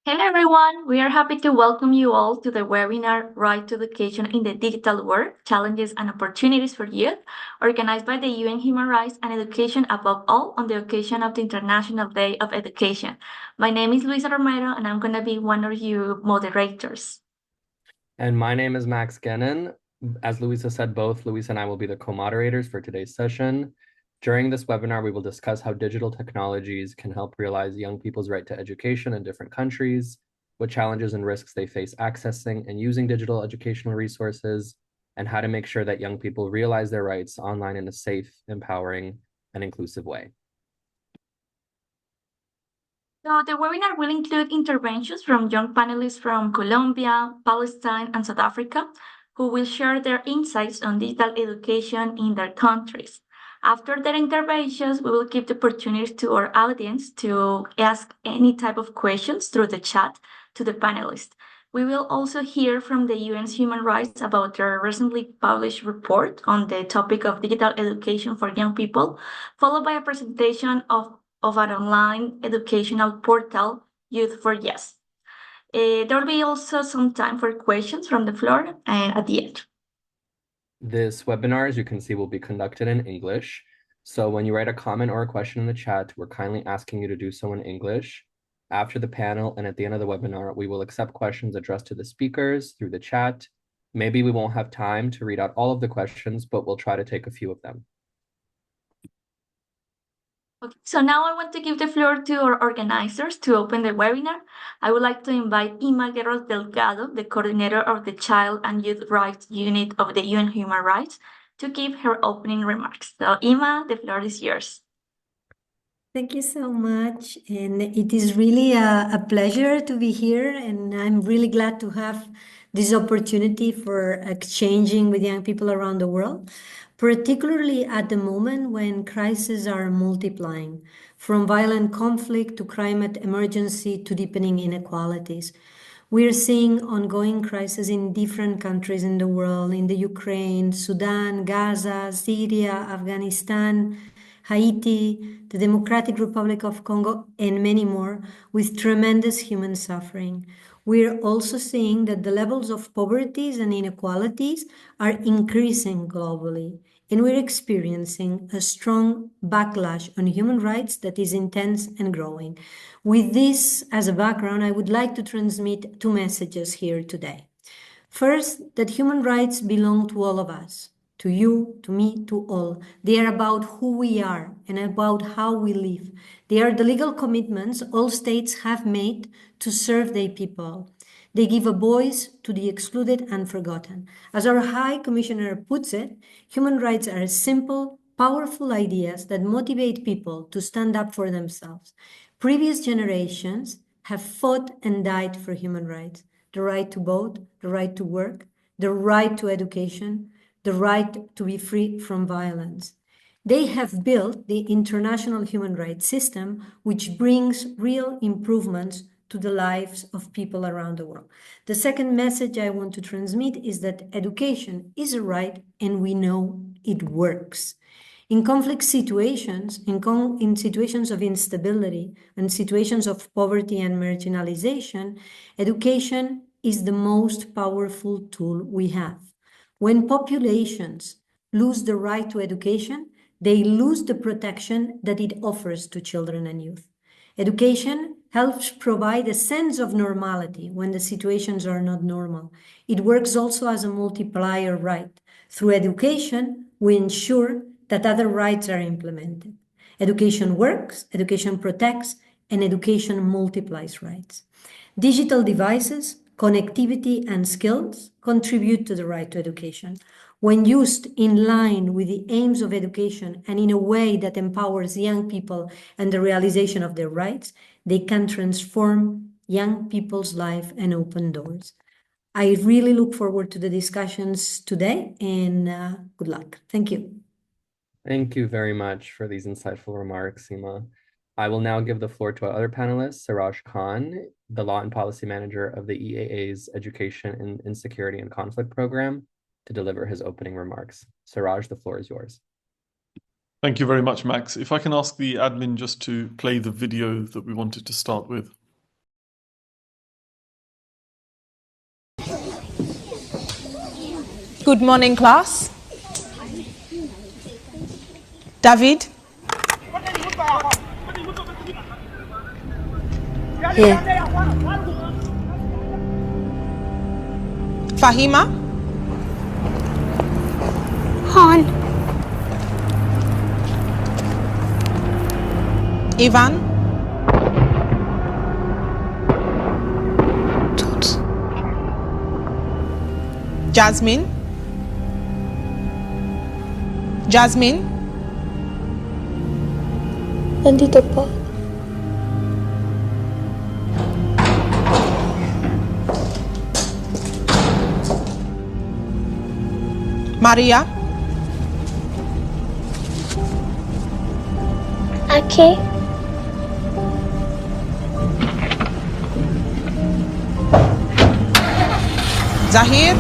Hello everyone, we are happy to welcome you all to the webinar Right to Education in the Digital World, Challenges and Opportunities for Youth, organized by the UN Human Rights and Education above all on the occasion of the International Day of Education. My name is Luisa Romero and I'm going to be one of you moderators. And my name is Max Genin. As Luisa said, both Luisa and I will be the co-moderators for today's session. During this webinar, we will discuss how digital technologies can help realize young people's right to education in different countries, what challenges and risks they face accessing and using digital educational resources, and how to make sure that young people realize their rights online in a safe, empowering, and inclusive way. So the webinar will include interventions from young panelists from Colombia, Palestine, and South Africa, who will share their insights on digital education in their countries. After their interventions, we will give the opportunity to our audience to ask any type of questions through the chat to the panelists. We will also hear from the UN's Human Rights about their recently published report on the topic of digital education for young people, followed by a presentation of an online educational portal, Youth for Yes. There will be also some time for questions from the floor at the end. This webinar, as you can see, will be conducted in English. So when you write a comment or a question in the chat, we're kindly asking you to do so in English. After the panel and at the end of the webinar, we will accept questions addressed to the speakers through the chat. Maybe we won't have time to read out all of the questions, but we'll try to take a few of them. Okay, so now I want to give the floor to our organizers to open the webinar. I would like to invite Ima Guerrero Delgado, the coordinator of the Child and Youth Rights Unit of the UN Human Rights, to give her opening remarks. So Ima, the floor is yours. Thank you so much. And it is really a pleasure to be here. And I'm really glad to have this opportunity for exchanging with young people around the world, particularly at the moment when crises are multiplying, from violent conflict to climate emergency to deepening inequalities. We're seeing ongoing crises in different countries in the world, in the Ukraine, Sudan, Gaza, Syria, Afghanistan, Haiti, the Democratic Republic of Congo, and many more, with tremendous human suffering. We're also seeing that the levels of poverty and inequalities are increasing globally, and we're experiencing a strong backlash on human rights that is intense and growing. With this as a background, I would like to transmit two messages here today. First, that human rights belong to all of us, to you, to me, to all. They are about who we are and about how we live. They are the legal commitments all states have made to serve their people. They give a voice to the excluded and forgotten. As our High Commissioner puts it, human rights are simple, powerful ideas that motivate people to stand up for themselves. Previous generations have fought and died for human rights: the right to vote, the right to work, the right to education, the right to be free from violence. They have built the international human rights system, which brings real improvements to the lives of people around the world. The second message I want to transmit is that education is a right and we know it works. In conflict situations, in situations of instability, and situations of poverty and marginalization, education is the most powerful tool we have. When populations lose the right to education, they lose the protection that it offers to children and youth. Education helps provide a sense of normality when the situations are not normal. It works also as a multiplier right. Through education, we ensure that other rights are implemented. Education works, education protects, and education multiplies rights. Digital devices, connectivity, and skills contribute to the right to education. When used in line with the aims of education and in a way that empowers young people and the realization of their rights, they can transform young people's life and open doors. I really look forward to the discussions today, and good luck. Thank you. Thank you very much for these insightful remarks, Seema. I will now give the floor to our other panelist, Siraj Khan, the Law and Policy Manager of the EAA's Education in Insecurity and Conflict Program, to deliver his opening remarks. Siraj, the floor is yours. Thank you very much, Max. If I can ask the admin just to play the video that we wanted to start with. Good morning, class. David? Here. Fahima? Han. Ivan? Tot. Jasmine? Jasmine? Nandito po. Maria? Ake. Zahir?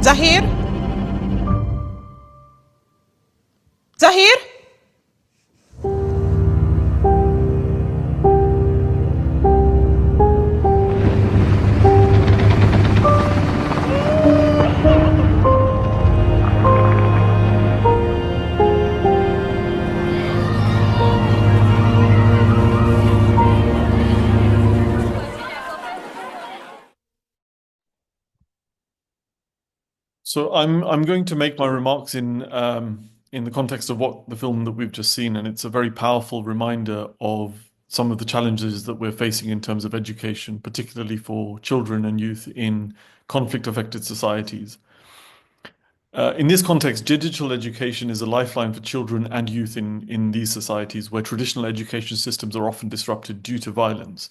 Zahir? Zahir? So I'm going to make my remarks in the context of what the film that we've just seen, and it's a very powerful reminder of some of the challenges that we're facing in terms of education, particularly for children and youth in conflict-affected societies. In this context, digital education is a lifeline for children and youth in these societies where traditional education systems are often disrupted due to violence,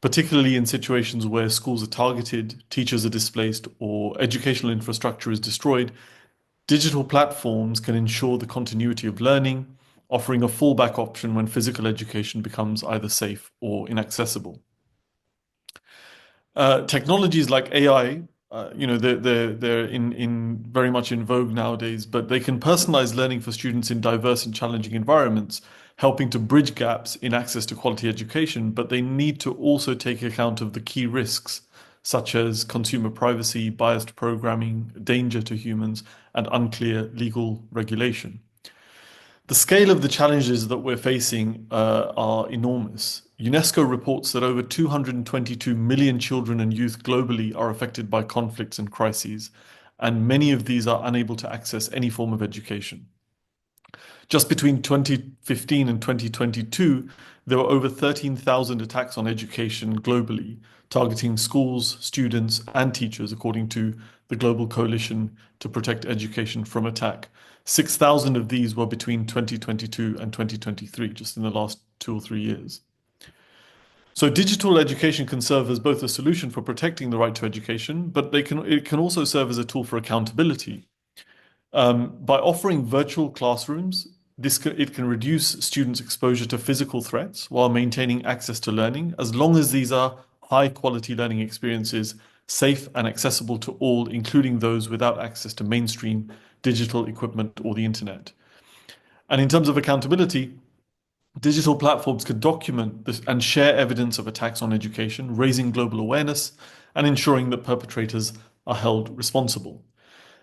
particularly in situations where schools are targeted, teachers are displaced, or educational infrastructure is destroyed. Digital platforms can ensure the continuity of learning, offering a fallback option when physical education becomes either safe or inaccessible. Technologies like AI, they're in very much in vogue nowadays, but they can personalize learning for students in diverse and challenging environments, helping to bridge gaps in access to quality education, but they need to also take account of the key risks, such as consumer privacy, biased programming, danger to humans, and unclear legal regulation. The scale of the challenges that we're facing are enormous. UNESCO reports that over 222 million children and youth globally are affected by conflicts and crises, and many of these are unable to access any form of education. Just between 2015 and 2022, there were over 13,000 attacks on education globally, targeting schools, students, and teachers, according to the Global Coalition to Protect Education from Attack. 6,000 of these were between 2022 and 2023, just in the last 2 or 3 years. So digital education can serve as both a solution for protecting the right to education, but it can also serve as a tool for accountability. By offering virtual classrooms, it can reduce students' exposure to physical threats while maintaining access to learning, as long as these are high-quality learning experiences, safe and accessible to all, including those without access to mainstream digital equipment or the internet. And in terms of accountability, digital platforms could document this and share evidence of attacks on education, raising global awareness and ensuring that perpetrators are held responsible.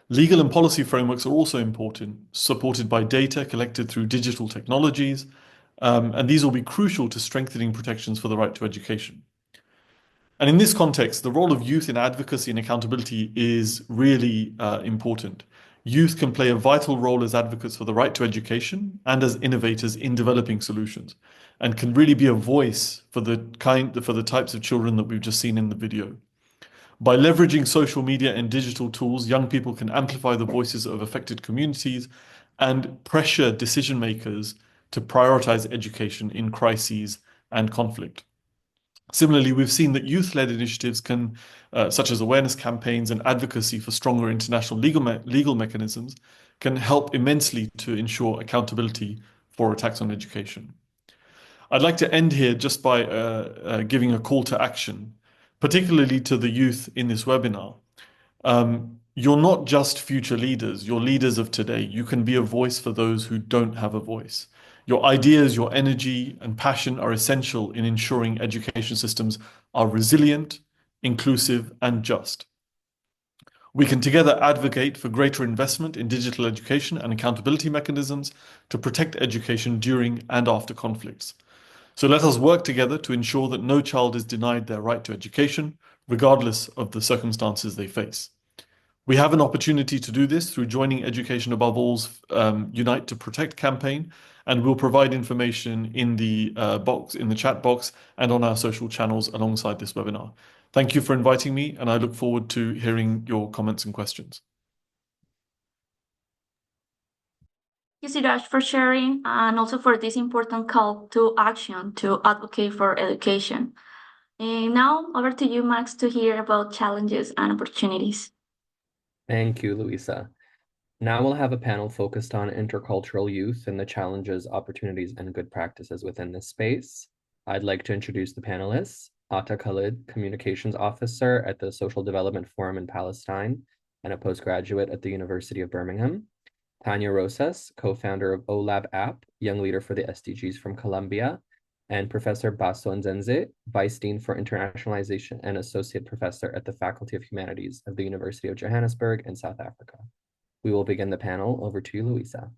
Legal and policy frameworks are also important, supported by data collected through digital technologies, and these will be crucial to strengthening protections for the right to education. And in this context, the role of youth in advocacy and accountability is really important. Youth can play a vital role as advocates for the right to education and as innovators in developing solutions, and can really be a voice for the types of children that we've just seen in the video. By leveraging social media and digital tools, young people can amplify the voices of affected communities and pressure decision makers to prioritize education in crises and conflict. Similarly, we've seen that youth-led initiatives can, such as awareness campaigns and advocacy for stronger international legal mechanisms, can help immensely to ensure accountability for attacks on education. I'd like to end here just by giving a call to action, particularly to the youth in this webinar. You're not just future leaders, you're leaders of today. You can be a voice for those who don't have a voice. Your ideas, your energy, and passion are essential in ensuring education systems are resilient, inclusive, and just. We can together advocate for greater investment in digital education and accountability mechanisms to protect education during and after conflicts. So let us work together to ensure that no child is denied their right to education, regardless of the circumstances they face. We have an opportunity to do this through joining Education Above All's Unite to Protect campaign, and we'll provide information in the chat box and on our social channels alongside this webinar. Thank you for inviting me, and I look forward to hearing your comments and questions. Thank you, Siraj, for sharing and also for this important call to action to advocate for education. And now over to you, Max, to hear about challenges and opportunities. Thank you, Luisa. Now we'll have a panel focused on intercultural youth and the challenges, opportunities, and good practices within this space. I'd like to introduce the panelists. Ata Khalid, Communications Officer at the Social Development Forum in Palestine and a postgraduate at the University of Birmingham. Tanya Rosas, co-founder of OLab App, Young Leader for the SDGs from Colombia, and Professor Basso Nzenze, Vice Dean for Internationalization and Associate Professor at the Faculty of Humanities of the University of Johannesburg in South Africa. We will begin the panel. Over to you, Luisa.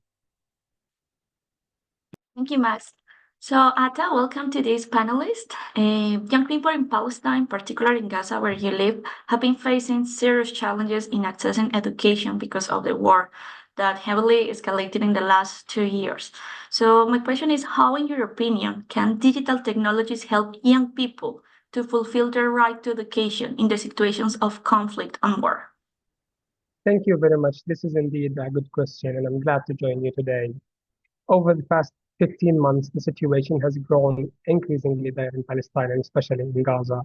Thank you, Max. So, Atta, welcome to this panelist. Young people in Palestine, particularly in Gaza, where you live, have been facing serious challenges in accessing education because of the war that heavily escalated in the last 2 years. So my question is, how, in your opinion, can digital technologies help young people to fulfill their right to education in the situations of conflict and war? Thank you very much. This is indeed a good question, and I'm glad to join you today. Over the past 15 months, the situation has grown increasingly there in Palestine, and especially in Gaza.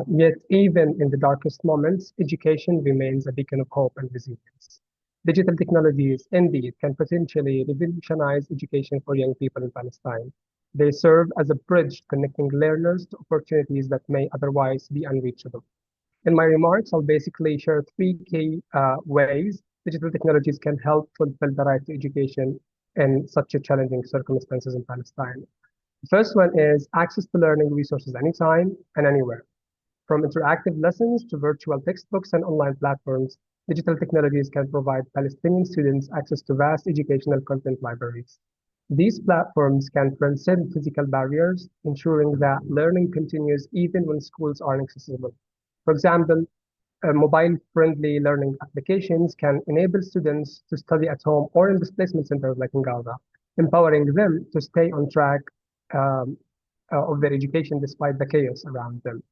Yet, even in the darkest moments, education remains a beacon of hope and resilience. Digital technologies, indeed, can potentially revolutionize education for young people in Palestine. They serve as a bridge connecting learners to opportunities that may otherwise be unreachable. In my remarks, I'll basically share three key ways digital technologies can help fulfill the right to education in such a challenging circumstances in Palestine. The first one is access to learning resources anytime and anywhere. From interactive lessons to virtual textbooks and online platforms, digital technologies can provide Palestinian students access to vast educational content libraries. These platforms can transcend physical barriers, ensuring that learning continues even when schools are inaccessible. For example, mobile-friendly learning applications can enable students to study at home or in displacement centers like in Gaza, empowering them to stay on track of their education despite the chaos around them.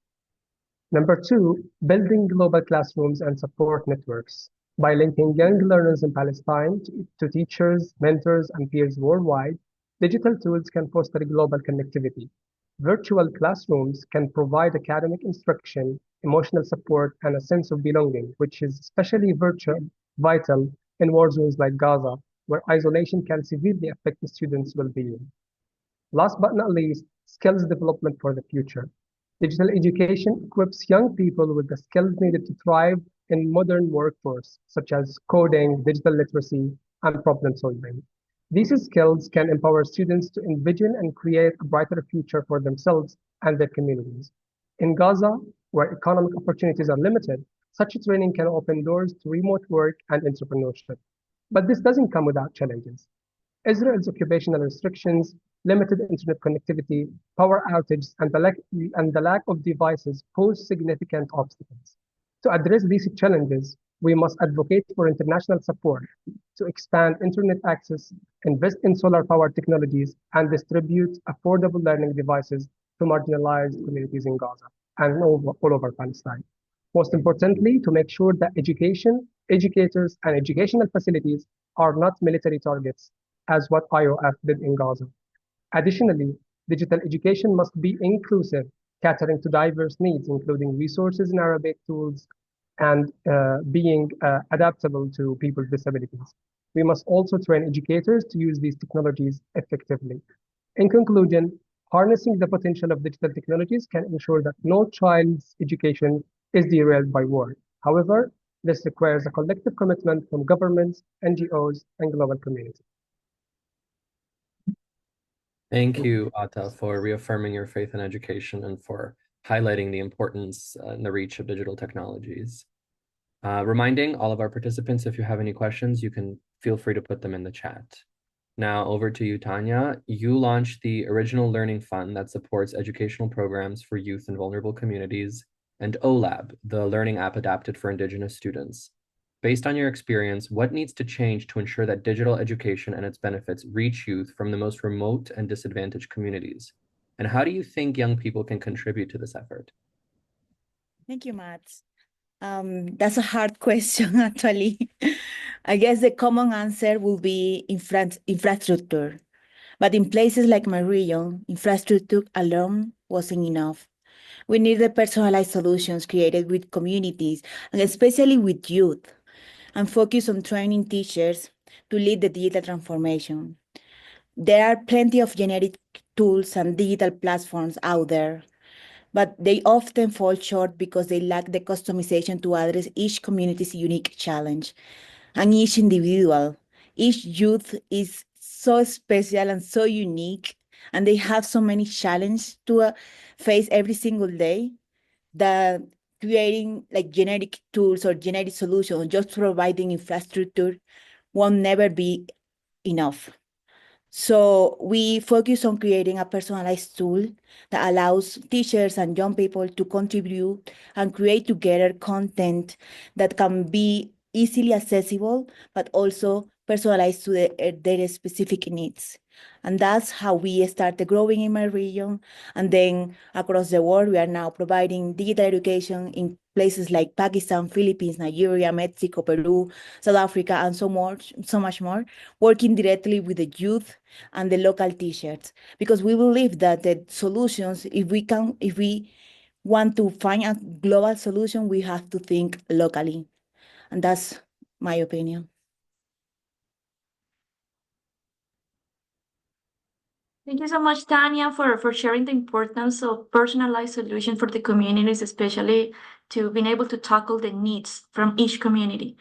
Number two, building global classrooms and support networks. By linking young learners in Palestine to teachers, mentors, and peers worldwide, digital tools can foster global connectivity. Virtual classrooms can provide academic instruction, emotional support, and a sense of belonging, which is especially vital in war zones like Gaza, where isolation can severely affect the students' well-being. Last but not least, skills development for the future. Digital education equips young people with the skills needed to thrive in modern workforce, such as coding, digital literacy, and problem solving. These skills can empower students to envision and create a brighter future for themselves and their communities. In Gaza, where economic opportunities are limited, such training can open doors to remote work and entrepreneurship. But this doesn't come without challenges. Israel's occupational restrictions, limited internet connectivity, power outages, and the lack of devices pose significant obstacles. To address these challenges, we must advocate for international support to expand internet access, invest in solar power technologies, and distribute affordable learning devices to marginalized communities in Gaza and all over Palestine. Most importantly, to make sure that education, educators, and educational facilities are not military targets, as what IOF did in Gaza. Additionally, digital education must be inclusive, catering to diverse needs, including resources in Arabic, tools, and being adaptable to people's disabilities. We must also train educators to use these technologies effectively. In conclusion, harnessing the potential of digital technologies can ensure that no child's education is derailed by war. However, this requires a collective commitment from governments, NGOs, and global community. Thank you, Ata, for reaffirming your faith in education and for highlighting the importance and the reach of digital technologies. Reminding all of our participants, if you have any questions, you can feel free to put them in the chat. Now over to you, Tanya. You launched the Original Learning Fund that supports educational programs for youth in vulnerable communities, and OLAB, the learning app adapted for Indigenous students. Based on your experience, what needs to change to ensure that digital education and its benefits reach youth from the most remote and disadvantaged communities? And how do you think young people can contribute to this effort? Thank you, Matt. That's a hard question, actually. I guess the common answer will be infrastructure. But in places like my region, infrastructure alone wasn't enough. We needed personalized solutions created with communities, and especially with youth, and focus on training teachers to lead the digital transformation. There are plenty of generic tools and digital platforms out there, but they often fall short because they lack the customization to address each community's unique challenge and each individual. Each youth is so special and so unique, and they have so many challenges to face every single day that creating like generic tools or generic solutions, just providing infrastructure won't never be enough. So we focus on creating a personalized tool that allows teachers and young people to contribute and create together content that can be easily accessible, but also personalized to their specific needs. And that's how we started growing in my region. And then across the world, we are now providing digital education in places like Pakistan, Philippines, Nigeria, Mexico, Peru, South Africa, and so much more, working directly with the youth and the local teachers, because we believe that the solutions, if we want to find a global solution, we have to think locally. And that's my opinion. Thank you so much, Tanya, for sharing the importance of personalized solutions for the communities, especially to being able to tackle the needs from each community.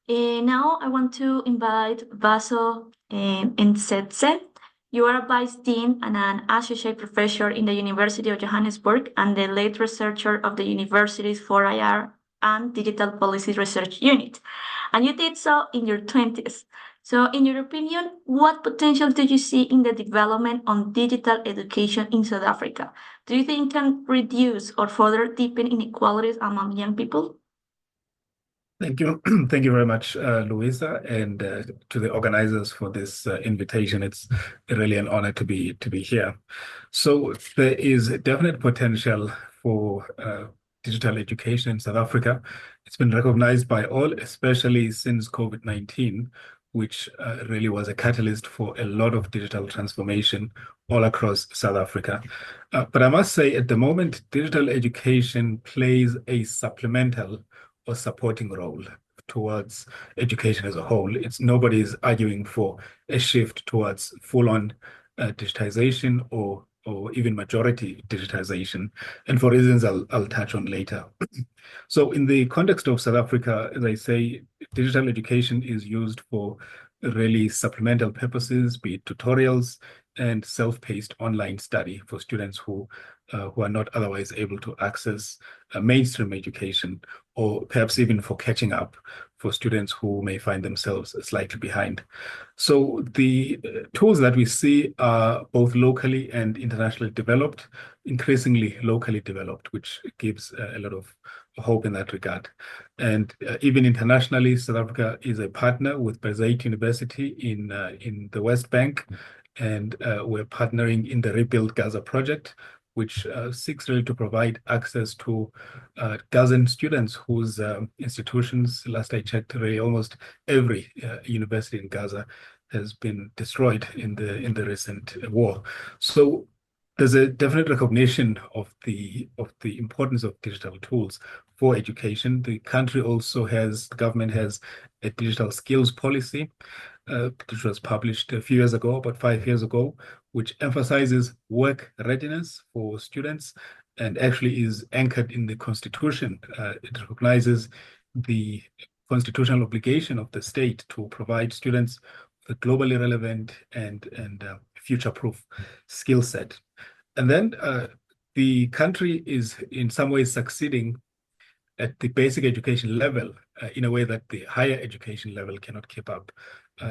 Now I want to invite Vaso Nsetse. You are a Vice Dean and an Associate Professor in the University of Johannesburg and the lead researcher of the university's OHCHR and Digital Policy Research Unit. And you did so in your 20s. So in your opinion, what potential do you see in the development on digital education in South Africa? Do you think can reduce or further deepen inequalities among young people? Thank you. Thank you very much, Luisa, and to the organizers for this invitation. It's really an honor to be here. So there is definite potential for digital education in South Africa. It's been recognized by all, especially since COVID-19, which really was a catalyst for a lot of digital transformation all across South Africa. But I must say, at the moment, digital education plays a supplemental or supporting role towards education as a whole. Nobody is arguing for a shift towards full-on digitization or even majority digitization, and for reasons I'll touch on later. So in the context of South Africa, as I say, digital education is used for really supplemental purposes, be it tutorials and self-paced online study for students who are not otherwise able to access mainstream education, or perhaps even for catching up for students who may find themselves slightly behind. So the tools that we see are both locally and internationally developed, increasingly locally developed, which gives a lot of hope in that regard. And even internationally, South Africa is a partner with PEIC University in the West Bank, and we're partnering in the Rebuild Gaza project, which seeks really to provide access to Gazan students whose institutions, last I checked, really almost every university in Gaza has been destroyed in the recent war. So there's a definite recognition of the importance of digital tools for education. The government has a digital skills policy, which was published a few years ago, about 5 years ago, which emphasizes work readiness for students and actually is anchored in the Constitution. It recognizes the constitutional obligation of the state to provide students with a globally relevant and future-proof skill set. And then the country is in some ways succeeding at the basic education level in a way that the higher education level cannot keep up.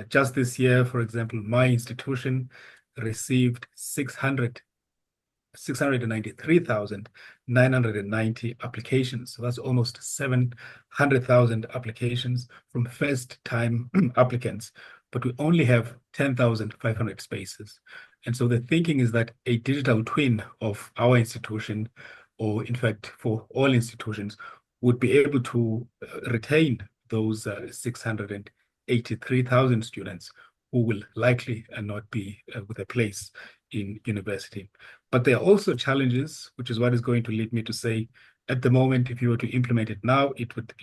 Just this year, for example, my institution received 693,990 applications. So that's almost 700,000 applications from first-time applicants, but we only have 10,500 spaces. And so the thinking is that a digital twin of our institution, or in fact for all institutions, would be able to retain those 683,000 students who will likely not be with a place in university. But there are also challenges, which is what is going to lead me to say, at the moment, if you were to implement it now, it would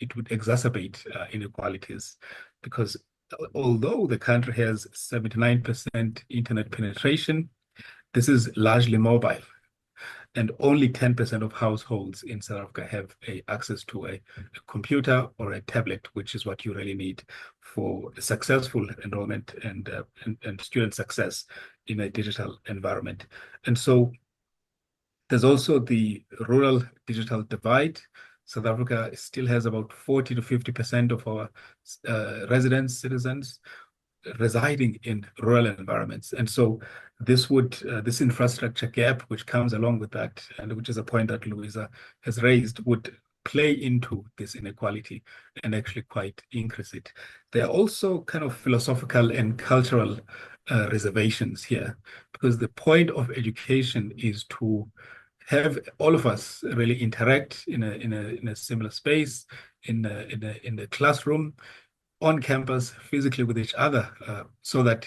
exacerbate inequalities, because although the country has 79% internet penetration, this is largely mobile. And only 10% of households in South Africa have access to a computer or a tablet, which is what you really need for successful enrollment and student success in a digital environment. And so there's also the rural digital divide. South Africa still has about 40 to 50% of our residents, citizens, residing in rural environments. And so this infrastructure gap, which comes along with that, and which is a point that Luisa has raised, would play into this inequality and actually quite increase it. There are also kind of philosophical and cultural reservations here, because the point of education is to have all of us really interact in a similar space, in the classroom, on campus, physically with each other, so that,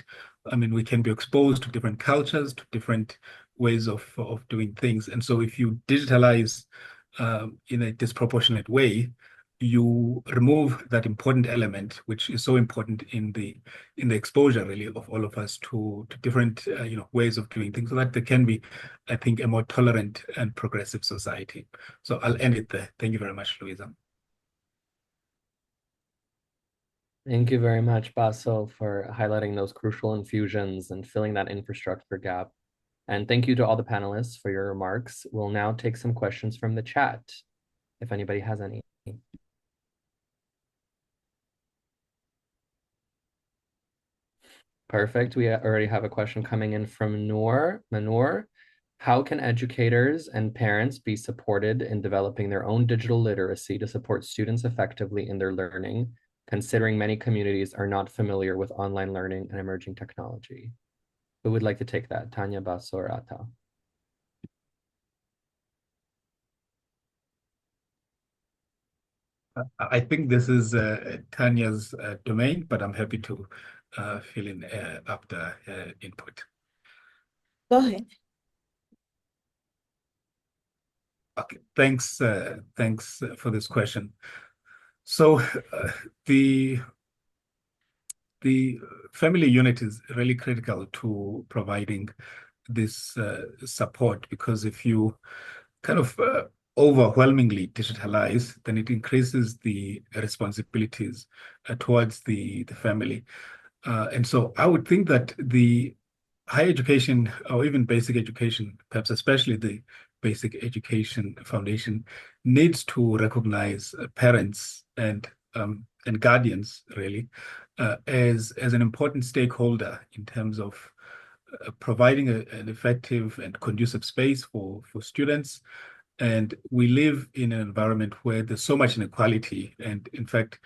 I mean, we can be exposed to different cultures, to different ways of doing things. And so if you digitalize in a disproportionate way, you remove that important element, which is so important in the exposure really of all of us to different ways of doing things, so that there can be, I think, a more tolerant and progressive society. So I'll end it there. Thank you very much, Luisa. Thank you very much, Baso, for highlighting those crucial infusions and filling that infrastructure gap. And thank you to all the panelists for your remarks. We'll now take some questions from the chat, if anybody has any. Perfect. We already have a question coming in from Manur. How can educators and parents be supported in developing their own digital literacy to support students effectively in their learning, considering many communities are not familiar with online learning and emerging technology? Who would like to take that? Tanya, Baso, or Ata? I think this is Tanya's domain, but I'm happy to fill in after input. Go ahead. Okay, thanks for this question. So the family unit is really critical to providing this support, because if you kind of overwhelmingly digitalize, then it increases the responsibilities towards the family. And so I would think that the higher education, or even basic education, perhaps especially the basic education foundation, needs to recognize parents and guardians really as an important stakeholder in terms of providing an effective and conducive space for students. And we live in an environment where there's so much inequality, and in fact,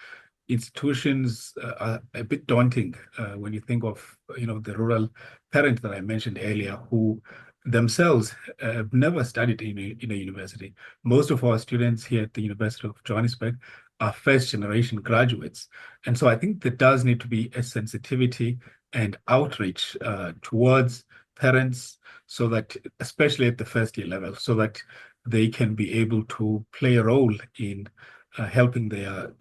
institutions are a bit daunting when you think of the rural parent that I mentioned earlier, who themselves have never studied in a university. Most of our students here at the University of Johannesburg are first-generation graduates, and so I think there does need to be a sensitivity and outreach towards parents, so that, especially at the first-year level, so that they can be able to play a role in helping their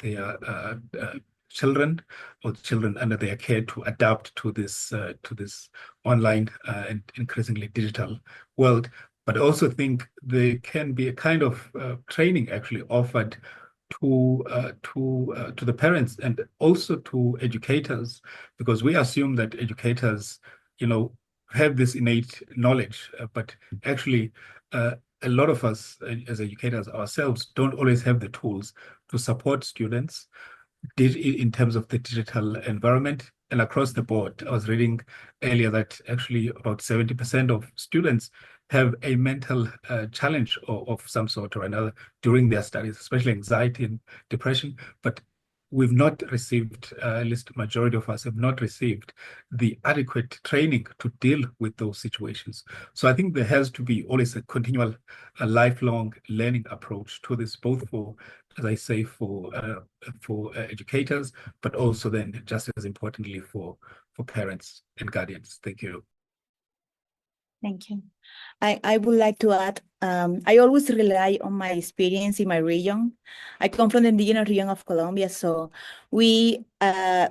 children or children under their care to adapt to this online and increasingly digital world. But I also think there can be a kind of training actually offered to the parents and also to educators, because we assume that educators, have this innate knowledge, but actually a lot of us as educators ourselves don't always have the tools to support students in terms of the digital environment and across the board. I was reading earlier that actually about 70% of students have a mental challenge of some sort or another during their studies, especially anxiety and depression. But we've not received, at least majority of us have not received the adequate training to deal with those situations. So I think there has to be always a continual, a lifelong learning approach to this, both for, as I say, for educators, but also then just as importantly for parents and guardians. Thank you. Thank you. I would like to add, I always rely on my experience in my region. I come from the indigenous region of Colombia, so we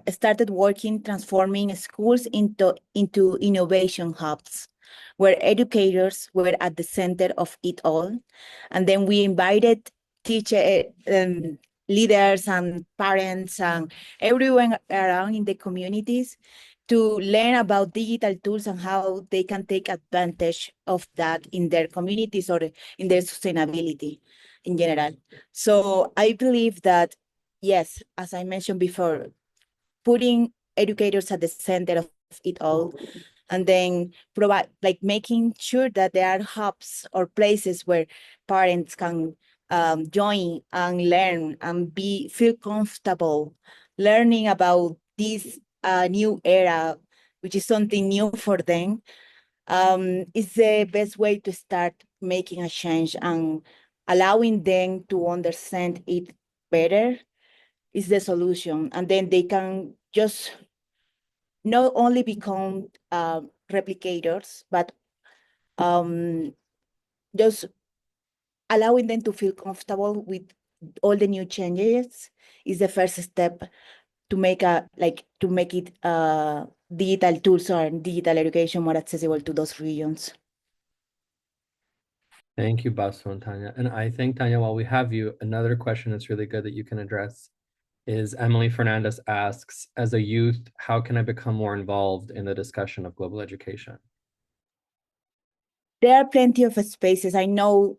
started working, transforming schools into innovation hubs, where educators were at the center of it all. And then we invited teacher leaders and parents and everyone around in the communities to learn about digital tools and how they can take advantage of that in their communities or in their sustainability in general. So I believe that, yes, as I mentioned before, putting educators at the center of it all, and then provide, like making sure that there are hubs or places where parents can join and learn and feel comfortable learning about this new era, which is something new for them, is the best way to start making a change, and allowing them to understand it better is the solution. And then they can just not only become replicators, but just allowing them to feel comfortable with all the new changes is the first step to make it digital tools or digital education more accessible to those regions. Thank you, Basu and Tanya. And I think, Tanya, while we have you, another question that's really good that you can address is Emily Fernandez asks, as a youth, how can I become more involved in the discussion of global education? There are plenty of spaces. I know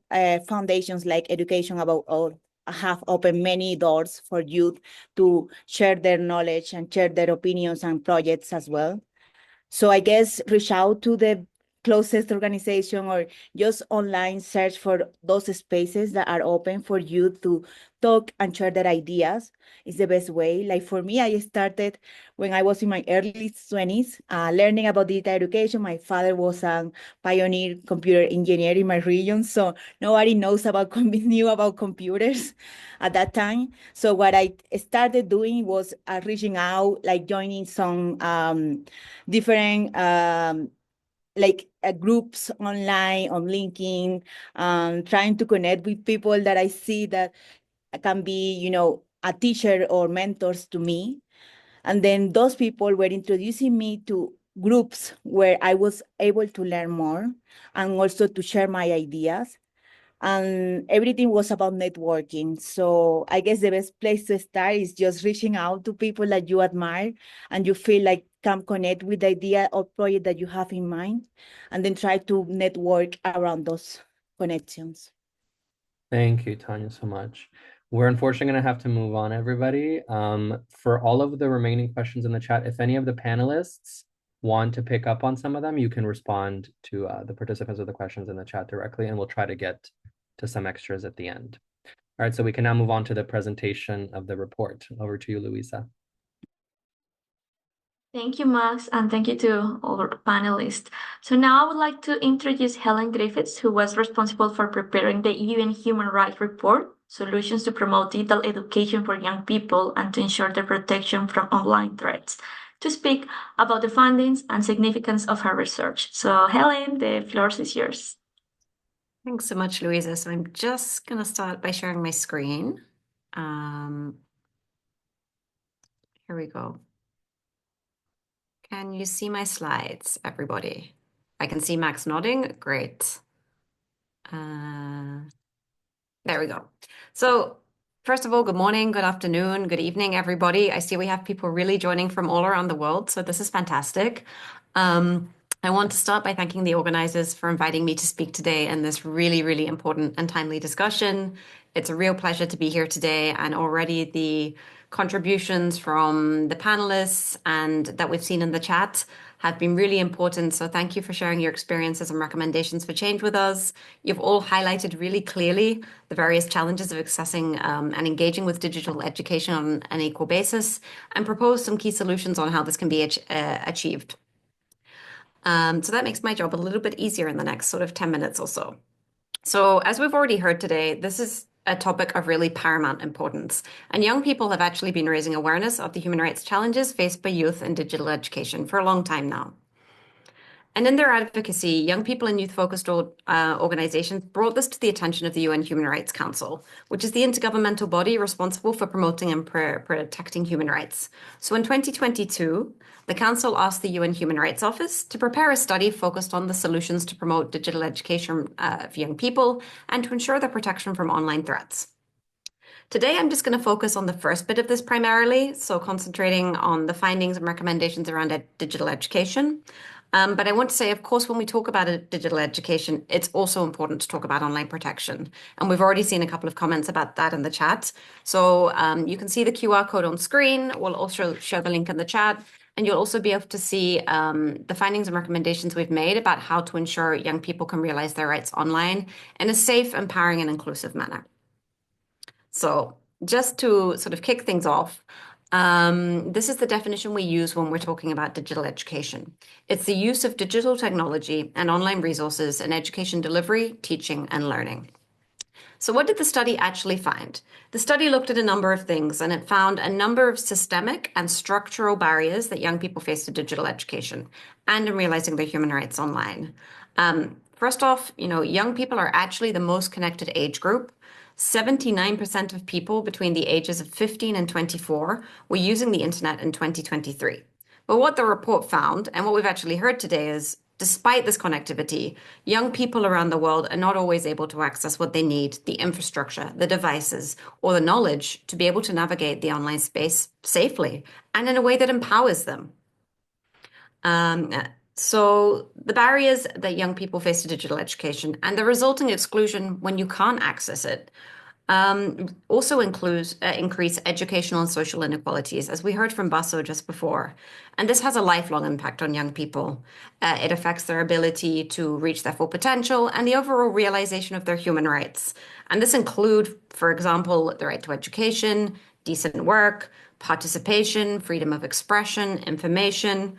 foundations like Education About All have opened many doors for youth to share their knowledge and share their opinions and projects as well. So I guess reach out to the closest organization or just online search for those spaces that are open for youth to talk and share their ideas is the best way. Like for me, I started when I was in my early 20s, learning about digital education. My father was a pioneer computer engineer in my region, so nobody knew about computers at that time. So what I started doing was reaching out, like joining some different groups online on LinkedIn, trying to connect with people that I see that can be, a teacher or mentors to me. And then those people were introducing me to groups where I was able to learn more and also to share my ideas. And everything was about networking. So I guess the best place to start is just reaching out to people that you admire and you feel like can connect with the idea or project that you have in mind, and then try to network around those connections. Thank you, Tanya, so much. We're unfortunately going to have to move on, everybody. For all of the remaining questions in the chat, if any of the panelists want to pick up on some of them, you can respond to the participants of the questions in the chat directly, and we'll try to get to some extras at the end. All right, so we can now move on to the presentation of the report. Over to you, Luisa. Thank you, Max, and thank you to all our panelists. So now I would like to introduce Helen Griffiths, who was responsible for preparing the UN Human Rights Report, Solutions to Promote Digital Education for Young People and to Ensure their Protection from Online Threats, to speak about the findings and significance of her research. So Helen, the floor is yours. Thanks so much, Luisa. So I'm just going to start by sharing my screen. Here we go. Can you see my slides, everybody? I can see Max nodding. Great. There we go. So first of all, good morning, good afternoon, good evening, everybody. I see we have people really joining from all around the world, so this is fantastic. I want to start by thanking the organizers for inviting me to speak today in this really, really important and timely discussion. It's a real pleasure to be here today, and already the contributions from the panelists and that we've seen in the chat have been really important. So thank you for sharing your experiences and recommendations for change with us. You've all highlighted really clearly the various challenges of accessing and engaging with digital education on an equal basis, and proposed some key solutions on how this can be achieved. So that makes my job a little bit easier in the next sort of 10 minutes or so. So as we've already heard today, this is a topic of really paramount importance. And young people have actually been raising awareness of the human rights challenges faced by youth in digital education for a long time now. And in their advocacy, young people and youth-focused organizations brought this to the attention of the UN Human Rights Council, which is the intergovernmental body responsible for promoting and protecting human rights. So in 2022, the Council asked the UN Human Rights Office to prepare a study focused on the solutions to promote digital education for young people and to ensure their protection from online threats. Today, I'm just going to focus on the first bit of this primarily, so concentrating on the findings and recommendations around digital education. But I want to say, of course, when we talk about digital education, it's also important to talk about online protection. And we've already seen a couple of comments about that in the chat. So you can see the QR code on screen. We'll also share the link in the chat. And you'll also be able to see the findings and recommendations we've made about how to ensure young people can realize their rights online in a safe, empowering, and inclusive manner. So just to sort of kick things off, this is the definition we use when we're talking about digital education. It's the use of digital technology and online resources in education delivery, teaching, and learning. So what did the study actually find? The study looked at a number of things, and it found a number of systemic and structural barriers that young people face to digital education and in realizing their human rights online. First off, young people are actually the most connected age group. 79% of people between the ages of 15 and 24 were using the internet in 2023. But what the report found, and what we've actually heard today, is despite this connectivity, young people around the world are not always able to access what they need, the infrastructure, the devices, or the knowledge to be able to navigate the online space safely and in a way that empowers them. So the barriers that young people face to digital education and the resulting exclusion when you can't access it also includes increase educational and social inequalities, as we heard from Basso just before. And this has a lifelong impact on young people. It affects their ability to reach their full potential and the overall realization of their human rights. And this include, for example, the right to education, decent work, participation, freedom of expression, information,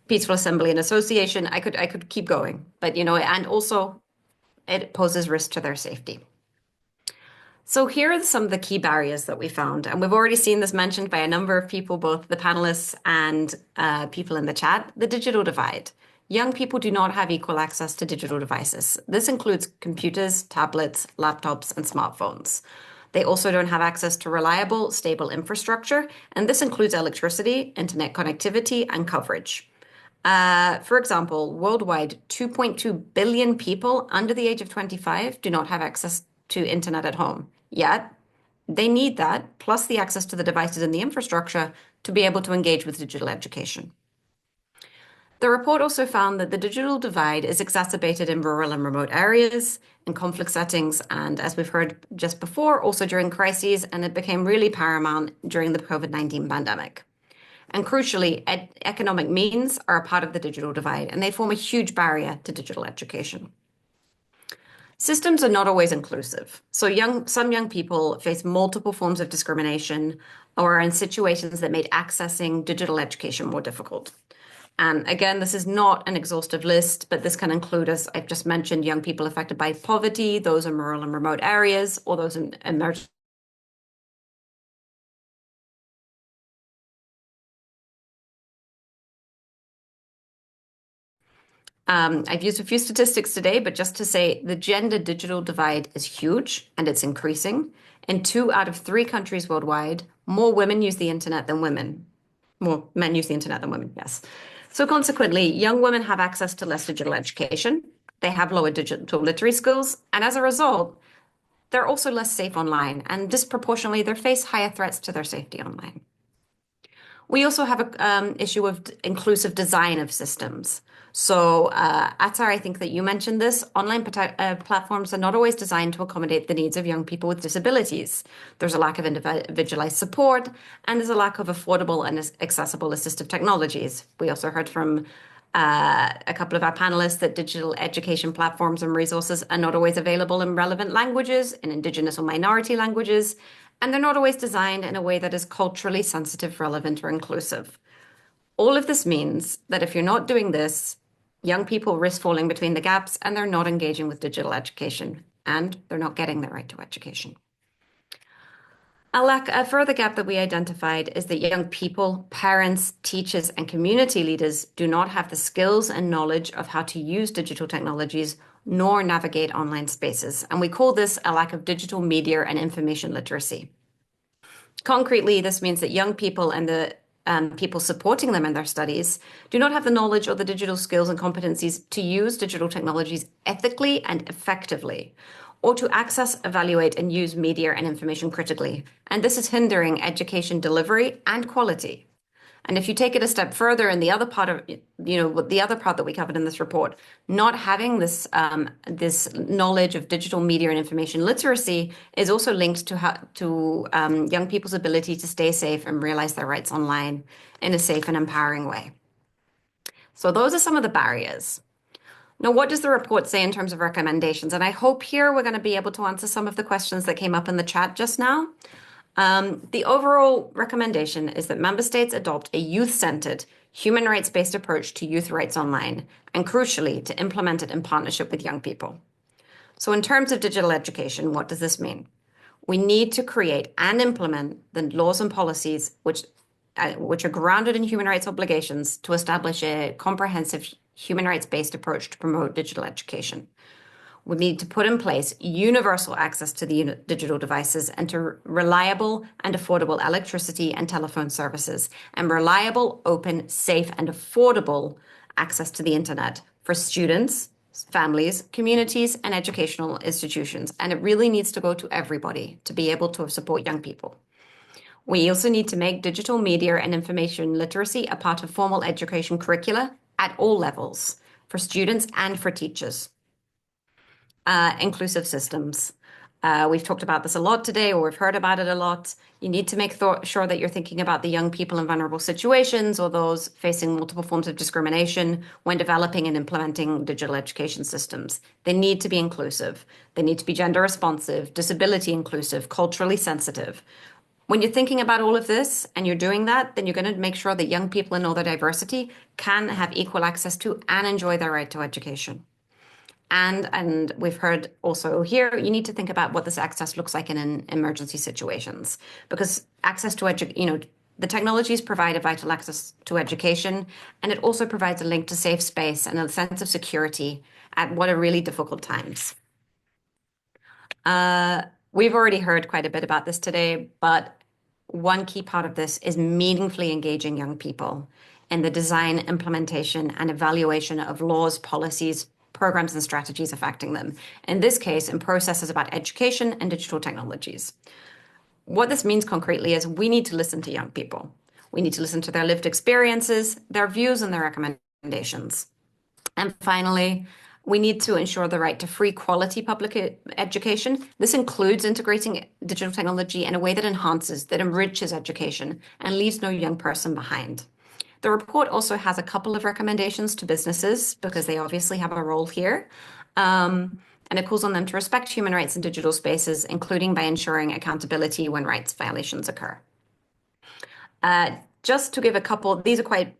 peaceful assembly and association. I could keep going, but and also it poses risk to their safety. So here are some of the key barriers that we found, and we've already seen this mentioned by a number of people, both the panelists and people in the chat, the digital divide. Young people do not have equal access to digital devices. This includes computers, tablets, laptops, and smartphones. They also don't have access to reliable, stable infrastructure, and this includes electricity, internet connectivity, and coverage. For example, worldwide, 2.2 billion people under the age of 25 do not have access to internet at home. Yet, they need that, plus the access to the devices and the infrastructure, to be able to engage with digital education. The report also found that the digital divide is exacerbated in rural and remote areas, in conflict settings, and as we've heard just before, also during crises, and it became really paramount during the COVID-19 pandemic. And crucially, economic means are a part of the digital divide, and they form a huge barrier to digital education. Systems are not always inclusive. So some young people face multiple forms of discrimination or are in situations that made accessing digital education more difficult. And again, this is not an exhaustive list, but this can include, as I've just mentioned, young people affected by poverty, those in rural and remote areas, or those in emerging. I've used a few statistics today, but just to say the gender digital divide is huge and it's increasing. In 2 out of 3 countries worldwide, more women use the internet than women. More men use the internet than women, yes. So consequently, young women have access to less digital education. They have lower digital literacy skills. And as a result, they're also less safe online. And disproportionately, they face higher threats to their safety online. We also have an issue of inclusive design of systems. So, Atar, I think that you mentioned this. Online platforms are not always designed to accommodate the needs of young people with disabilities. There's a lack of individualized support, and there's a lack of affordable and accessible assistive technologies. We also heard from a couple of our panelists that digital education platforms and resources are not always available in relevant languages, in Indigenous or minority languages, and they're not always designed in a way that is culturally sensitive, relevant, or inclusive. All of this means that if you're not doing this, young people risk falling between the gaps and they're not engaging with digital education and they're not getting their right to education. A further gap that we identified is that young people, parents, teachers, and community leaders do not have the skills and knowledge of how to use digital technologies nor navigate online spaces. And we call this a lack of digital media and information literacy. Concretely, this means that young people and the people supporting them in their studies do not have the knowledge or the digital skills and competencies to use digital technologies ethically and effectively, or to access, evaluate, and use media and information critically. And this is hindering education delivery and quality. And if you take it a step further, in the other part of, the other part that we covered in this report, not having this this knowledge of digital media and information literacy is also linked to young people's ability to stay safe and realize their rights online in a safe and empowering way. So those are some of the barriers. Now, what does the report say in terms of recommendations? And I hope here we're going to be able to answer some of the questions that came up in the chat just now. The overall recommendation is that member states adopt a youth-centered, human rights-based approach to youth rights online, and crucially, to implement it in partnership with young people. So in terms of digital education, what does this mean? We need to create and implement the laws and policies which are grounded in human rights obligations to establish a comprehensive human rights-based approach to promote digital education. We need to put in place universal access to the digital devices and to reliable and affordable electricity and telephone services, and reliable, open, safe, and affordable access to the internet for students, families, communities, and educational institutions. And it really needs to go to everybody to be able to support young people. We also need to make digital media and information literacy a part of formal education curricula at all levels for students and for teachers. Inclusive systems. We've talked about this a lot today, or we've heard about it a lot. You need to make sure that you're thinking about the young people in vulnerable situations or those facing multiple forms of discrimination when developing and implementing digital education systems. They need to be inclusive. They need to be gender responsive, disability inclusive, culturally sensitive. When you're thinking about all of this and you're doing that, then you're going to make sure that young people in all their diversity can have equal access to and enjoy their right to education. And we've heard also here, you need to think about what this access looks like in emergency situations, because access to the technologies provide a vital access to education, and it also provides a link to safe space and a sense of security at what are really difficult times. We've already heard quite a bit about this today, but one key part of this is meaningfully engaging young people in the design, implementation, and evaluation of laws, policies, programs, and strategies affecting them. In this case, in processes about education and digital technologies. What this means concretely is we need to listen to young people. We need to listen to their lived experiences, their views, and their recommendations. And finally, we need to ensure the right to free quality public education. This includes integrating digital technology in a way that enhances, that enriches education and leaves no young person behind. The report also has a couple of recommendations to businesses because they obviously have a role here. And it calls on them to respect human rights in digital spaces, including by ensuring accountability when rights violations occur. Just to give a couple, these are quite,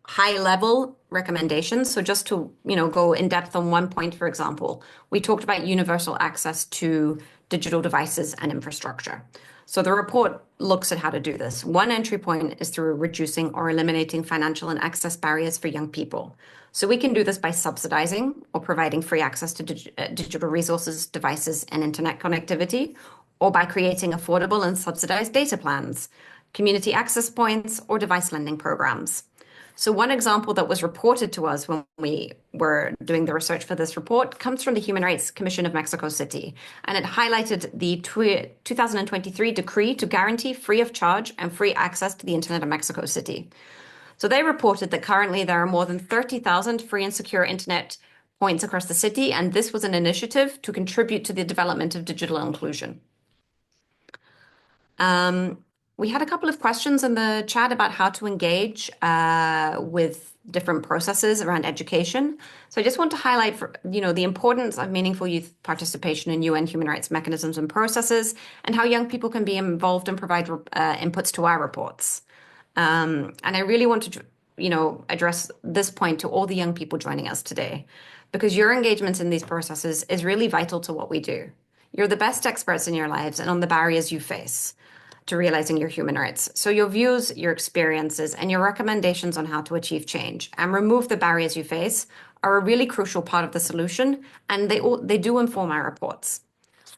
high level recommendations. So just to, go in depth on one point, for example, we talked about universal access to digital devices and infrastructure. So the report looks at how to do this. One entry point is through reducing or eliminating financial and access barriers for young people. So we can do this by subsidizing or providing free access to digital resources, devices, and internet connectivity, or by creating affordable and subsidized data plans, community access points, or device lending programs. So one example that was reported to us when we were doing the research for this report comes from the Human Rights Commission of Mexico City, and it highlighted the 2023 decree to guarantee free of charge and free access to the internet of Mexico City. So they reported that currently there are more than 30,000 free and secure internet points across the city, and this was an initiative to contribute to the development of digital inclusion. We had a couple of questions in the chat about how to engage with different processes around education. So I just want to highlight, the importance of meaningful youth participation in UN human rights mechanisms and processes, and how young people can be involved and provide inputs to our reports. And I really want to, address this point to all the young people joining us today, because your engagement in these processes is really vital to what we do. You're the best experts in your lives and on the barriers you face to realizing your human rights. So your views, your experiences, and your recommendations on how to achieve change and remove the barriers you face are a really crucial part of the solution, and they do inform our reports.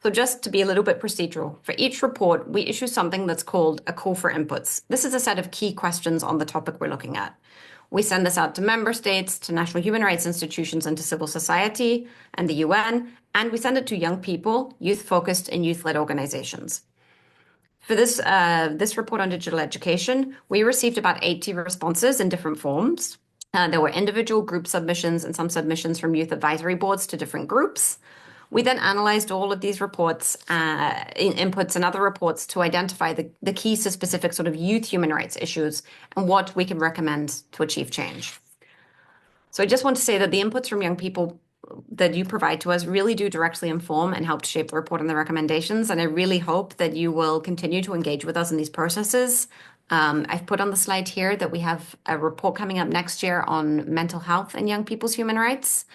So just to be a little bit procedural, for each report, we issue something that's called a call for inputs. This is a set of key questions on the topic we're looking at. We send this out to member states, to national human rights institutions, and to civil society and the UN, and we send it to young people, youth-focused and youth-led organizations. For this report on digital education, we received about 80 responses in different forms. There were individual group submissions and some submissions from youth advisory boards to different groups. We then analyzed all of these reports, inputs and other reports to identify the keys to specific sort of youth human rights issues and what we can recommend to achieve change. So I just want to say that the inputs from young people that you provide to us really do directly inform and help to shape the report and the recommendations. And I really hope that you will continue to engage with us in these processes. I've put on the slide here that we have a report coming up next year on mental health and young people's human rights.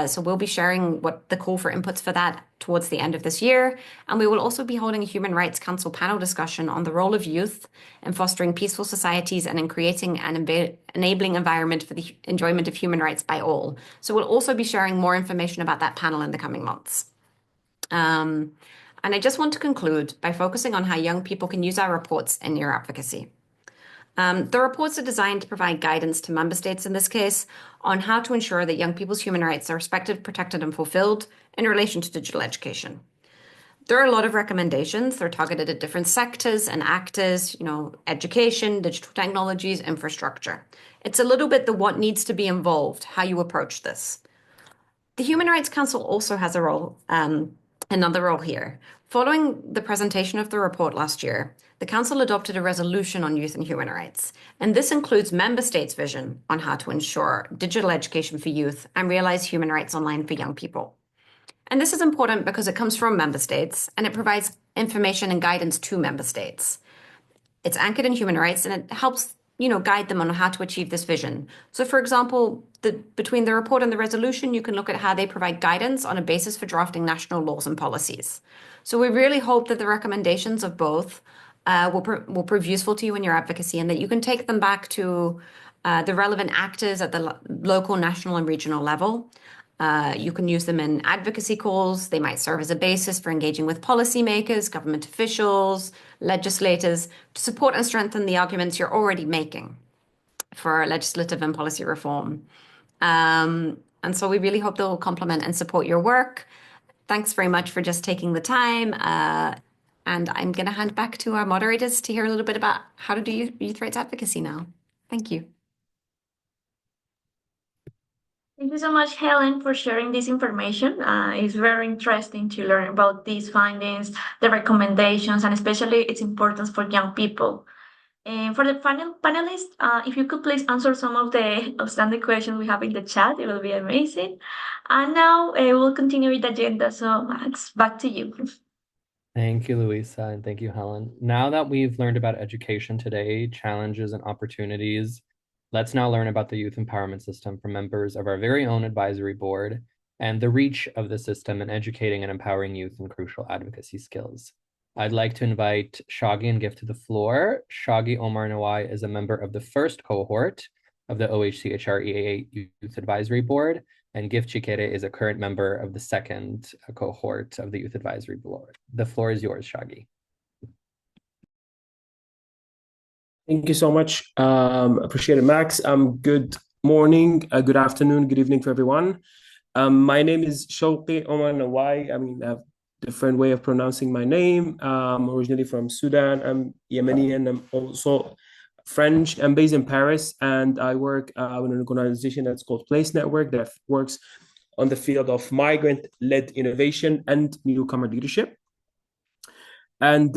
So we'll be sharing what the call for inputs for that towards the end of this year. And we will also be holding a Human Rights Council panel discussion on the role of youth in fostering peaceful societies and in creating an enabling environment for the enjoyment of human rights by all. So we'll also be sharing more information about that panel in the coming months. And I just want to conclude by focusing on how young people can use our reports in your advocacy. The reports are designed to provide guidance to member states in this case on how to ensure that young people's human rights are respected, protected, and fulfilled in relation to digital education. There are a lot of recommendations. They're targeted at different sectors and actors, education, digital technologies, infrastructure. It's a little bit the what needs to be involved, how you approach this. The Human Rights Council also has a role, another role here. Following the presentation of the report last year, the Council adopted a resolution on youth and human rights, and this includes member states' vision on how to ensure digital education for youth and realize human rights online for young people. And this is important because it comes from member states and it provides information and guidance to member states. It's anchored in human rights and it helps, guide them on how to achieve this vision. So for example, between the report and the resolution, you can look at how they provide guidance on a basis for drafting national laws and policies. So we really hope that the recommendations of both will prove useful to you in your advocacy and that you can take them back to the relevant actors at the local, national, and regional level. You can use them in advocacy calls. They might serve as a basis for engaging with policymakers, government officials, legislators to support and strengthen the arguments you're already making for legislative and policy reform. And so we really hope they'll complement and support your work. Thanks very much for just taking the time. And I'm going to hand back to our moderators to hear a little bit about how to do youth rights advocacy now. Thank you. Thank you so much, Helen, for sharing this information. It's very interesting to learn about these findings, the recommendations, and especially its importance for young people. And for the panelists, if you could please answer some of the outstanding questions we have in the chat, it will be amazing. And now we'll continue with the agenda. So Max, back to you. Thank you, Luisa, and thank you, Helen. Now that we've learned about education today, challenges and opportunities, let's now learn about the youth empowerment system from members of our very own advisory board and the reach of the system in educating and empowering youth in crucial advocacy skills. I'd like to invite Shaggy and Gift to the floor. Shaggy Omar Nawai is a member of the first cohort of the OHCHR EAA Youth Advisory Board, and Gift Chikere is a current member of the second cohort of the Youth Advisory Board. The floor is yours, Shaggy. Thank you so much. Appreciate it, Max. Good morning, good afternoon, good evening to everyone. My name is Shouqi Omar Nawai. I have a different way of pronouncing my name. I'm originally from Sudan. I'm Yemeni and I'm also French. I'm based in Paris and I work with an organization that's called Place Network that works on the field of migrant-led innovation and newcomer leadership. And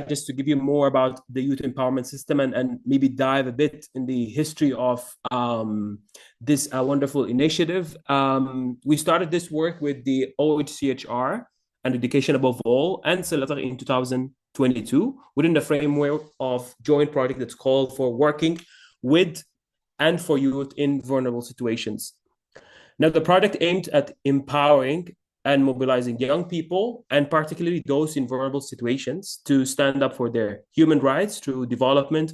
just to give you more about the youth empowerment system and maybe dive a bit in the history of this wonderful initiative. We started this work with the OHCHR and Education Above All and Salatar in 2022 within the framework of joint project that's called for working with and for youth in vulnerable situations. Now, the project aimed at empowering and mobilizing young people, and particularly those in vulnerable situations, to stand up for their human rights through development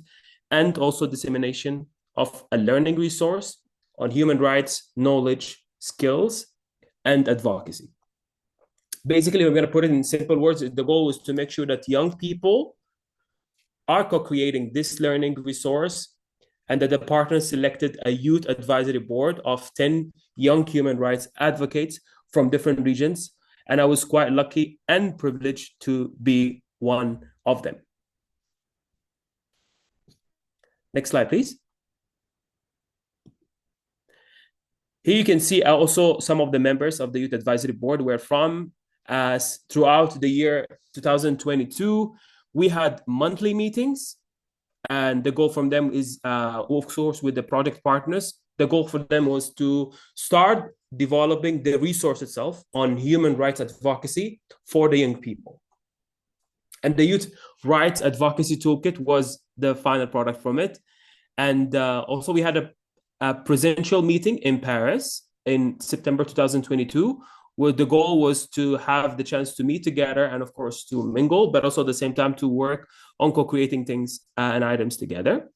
and also dissemination of a learning resource on human rights, knowledge, skills, and advocacy. Basically, we're going to put it in simple words. The goal was to make sure that young people are co-creating this learning resource and that the partners selected a youth advisory board of 10 young human rights advocates from different regions. And I was quite lucky and privileged to be one of them. Next slide, please. Here you can see also some of the members of the Youth Advisory Board were from. As throughout the year 2022, we had monthly meetings, and the goal from them is, of course, with the project partners. The goal for them was to start developing the resource itself on human rights advocacy for the young people. And the Youth Rights Advocacy Toolkit was the final product from it. And also we had a presential meeting in Paris in September 2022, where the goal was to have the chance to meet together and, of course, to mingle, but also at the same time to work on co-creating things and items together.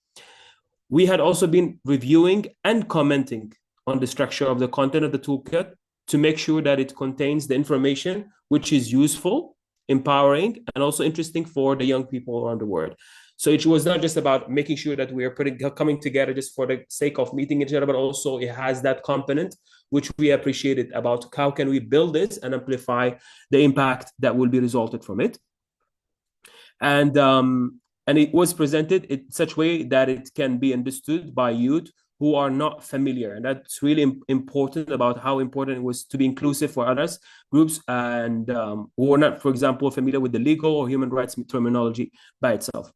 We had also been reviewing and commenting on the structure of the content of the toolkit to make sure that it contains the information which is useful, empowering, and also interesting for the young people around the world. So it was not just about making sure that we are coming together just for the sake of meeting each other, but also it has that component which we appreciated about how can we build this and amplify the impact that will be resulted from it. And it was presented in such a way that it can be understood by youth who are not familiar. And that's really important about how important it was to be inclusive for others, groups, and who are not, for example, familiar with the legal or human rights terminology by itself.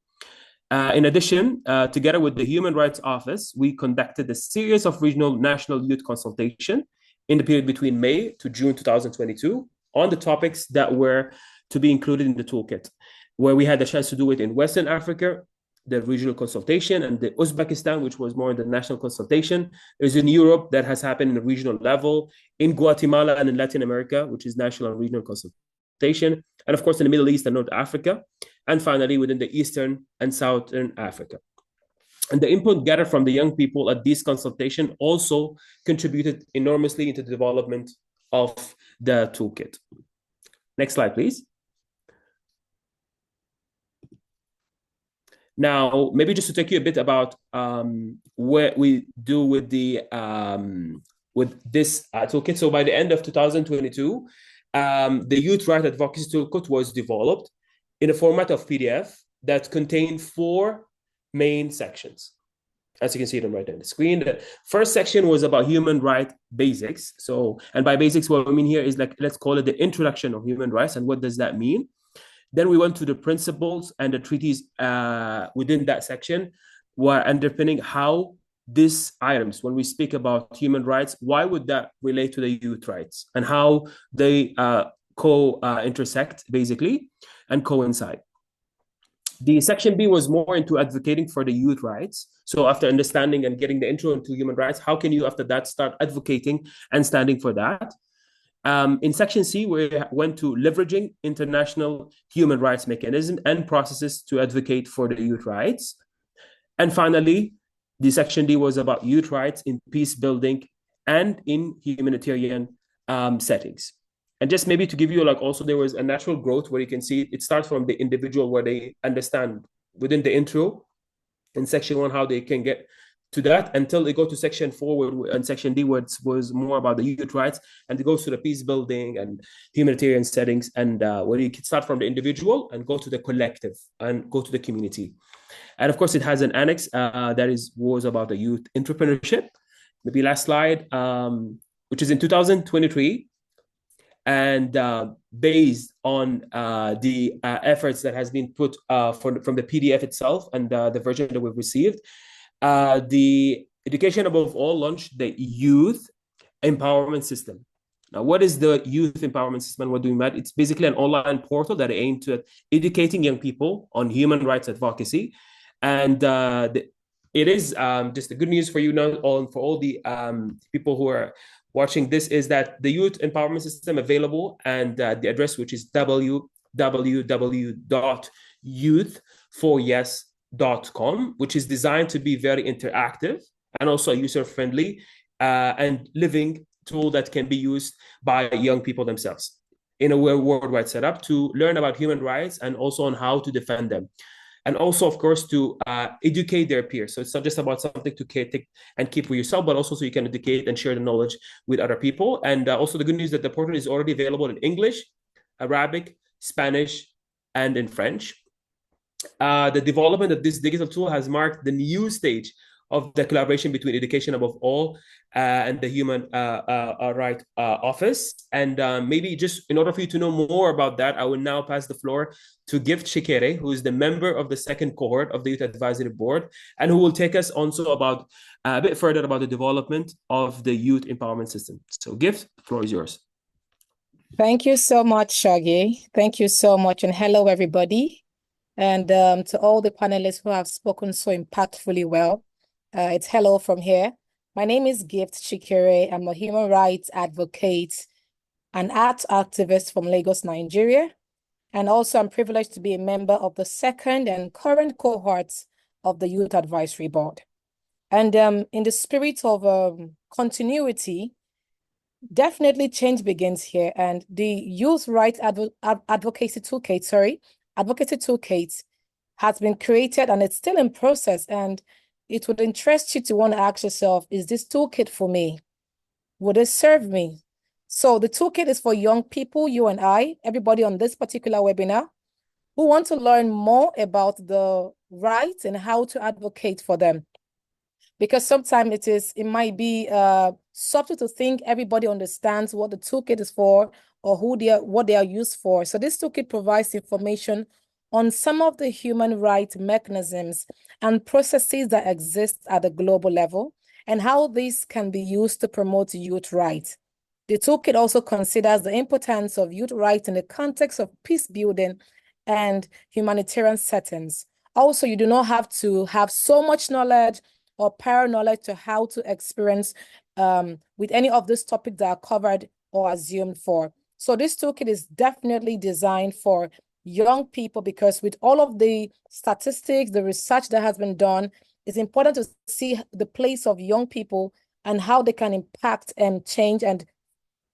In addition, together with the Human Rights Office, we conducted a series of regional national youth consultation in the period between May to June 2022 on the topics that were to be included in the toolkit, where we had the chance to do it in Western Africa, the regional consultation, and the Uzbekistan, which was more the national consultation. There's in Europe that has happened in the regional level, in Guatemala and in Latin America, which is national and regional consultation, and of course in the Middle East and North Africa, and finally within the Eastern and Southern Africa. And the input gathered from the young people at this consultation also contributed enormously into the development of the toolkit. Next slide, please. Now, maybe just to take you a bit about what we do with the with this toolkit. So by the end of 2022, the Youth Rights Advocacy Toolkit was developed in a format of PDF that contained 4 main sections. As you can see them right there on the screen. The first section was about human rights basics. So, and by basics, what I mean here is like, let's call it the introduction of human rights and what does that mean? Then we went to the principles and the treaties within that section were underpinning how these items, when we speak about human rights, why would that relate to the youth rights and how they intersect basically and coincide. The section B was more into advocating for the youth rights. So after understanding and getting the intro into human rights, how can you after that start advocating and standing for that? In section C, we went to leveraging international human rights mechanisms and processes to advocate for the youth rights. And finally, the section D was about youth rights in peace building and in humanitarian settings. And just maybe to give you like also there was a natural growth where you can see it starts from the individual where they understand within the intro in section 1 how they can get to that, until they go to section 4 and section D, where it was more about the youth rights, and it goes to the peace building and humanitarian settings, and where you can start from the individual and go to the collective and go to the community. And of course, it has an annex that was about the youth entrepreneurship. Maybe last slide, which is in 2023, and based on the efforts that has been put from the PDF itself and the version that we've received. The Education Above All launched the Youth Empowerment System. Now, what is the Youth Empowerment System? What do we mean? It's basically an online portal that aims at educating young people on human rights advocacy. And it is just the good news for you now, for all the people who are watching this, is that the Youth Empowerment System available, and the address, which is www.youth4yes.com, which is designed to be very interactive and also user-friendly and living tool that can be used by young people themselves in a worldwide setup to learn about human rights and also on how to defend them. And also, of course, to educate their peers. So it's not just about something to take and keep for yourself, but also so you can educate and share the knowledge with other people. And also the good news that the portal is already available in English, Arabic, Spanish, and in French. The development of this digital tool has marked the new stage of the collaboration between Education Above All and the Human Rights Office. And maybe just in order for you to know more about that, I will now pass the floor to Gift Shikere, who is the member of the second cohort of the Youth Advisory Board, and who will take us also about a bit further about the development of the Youth Empowerment System. So Gift, the floor is yours. Thank you so much, Shaggy. Thank you so much. And hello, everybody. And to all the panelists who have spoken so impactfully well. It's hello from here. My name is Gift Shikere. I'm a human rights advocate and art activist from Lagos, Nigeria. And also I'm privileged to be a member of the second and current cohorts of the Youth Advisory Board. And in the spirit of continuity, definitely change begins here. And the Youth Rights Advocacy Toolkit has been created, and it's still in process. And it would interest you to want to ask yourself, is this toolkit for me? Would it serve me? So the toolkit is for young people, you and I, everybody on this particular webinar, who want to learn more about the rights and how to advocate for them. Because sometimes it might be subtle to think everybody understands what the toolkit is for or what they are used for. So this toolkit provides information on some of the human rights mechanisms and processes that exist at the global level and how these can be used to promote youth rights. The toolkit also considers the importance of youth rights in the context of peace building and humanitarian settings. Also, you do not have to have so much knowledge or prior knowledge to how to experience with any of these topics that are covered or assumed for. So this toolkit is definitely designed for young people, because with all of the statistics, the research that has been done, it's important to see the place of young people and how they can impact and change and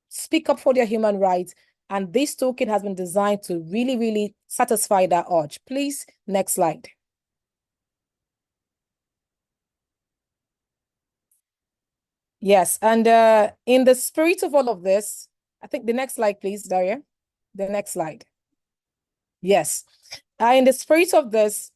speak up for their human rights. And this toolkit has been designed to really, really satisfy that urge. Please, next slide. Yes, and in the spirit of all of this, I think the next slide, please, Daria. The next slide. Yes. In the spirit of this,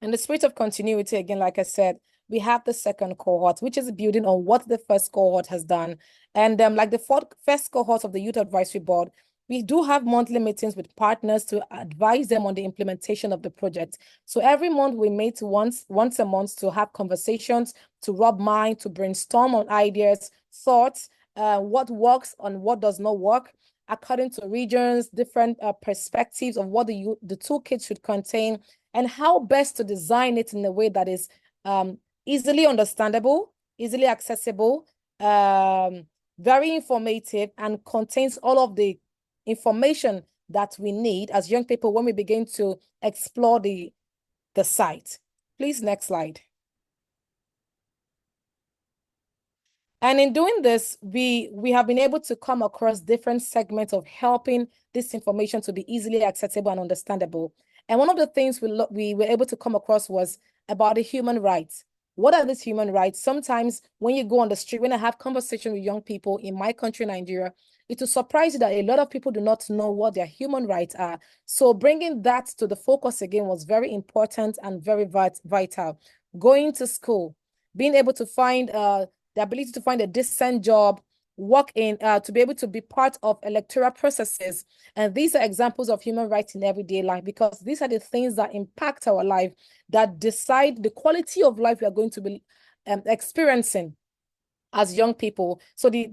in the spirit of continuity, again, like I said, we have the second cohort, which is building on what the first cohort has done. And like the first cohort of the Youth Advisory Board, we do have monthly meetings with partners to advise them on the implementation of the project. So every month we meet once a month to have conversations, to rub mind, to brainstorm on ideas, thoughts, what works and what does not work, according to regions, different perspectives of what the toolkit should contain, and how best to design it in a way that is easily understandable, easily accessible, very informative, and contains all of the information that we need as young people when we begin to explore the site. Please, next slide. And in doing this, we have been able to come across different segments of helping this information to be easily accessible and understandable. And one of the things we were able to come across was about the human rights. What are these human rights? Sometimes when you go on the street, when I have conversation with young people in my country, Nigeria, it will surprise you that a lot of people do not know what their human rights are. So bringing that to the focus again was very important and very vital. Going to school, being able to find the ability to find a decent job, work in, to be able to be part of electoral processes. And these are examples of human rights in everyday life, because these are the things that impact our life, that decide the quality of life we are going to be experiencing as young people. So the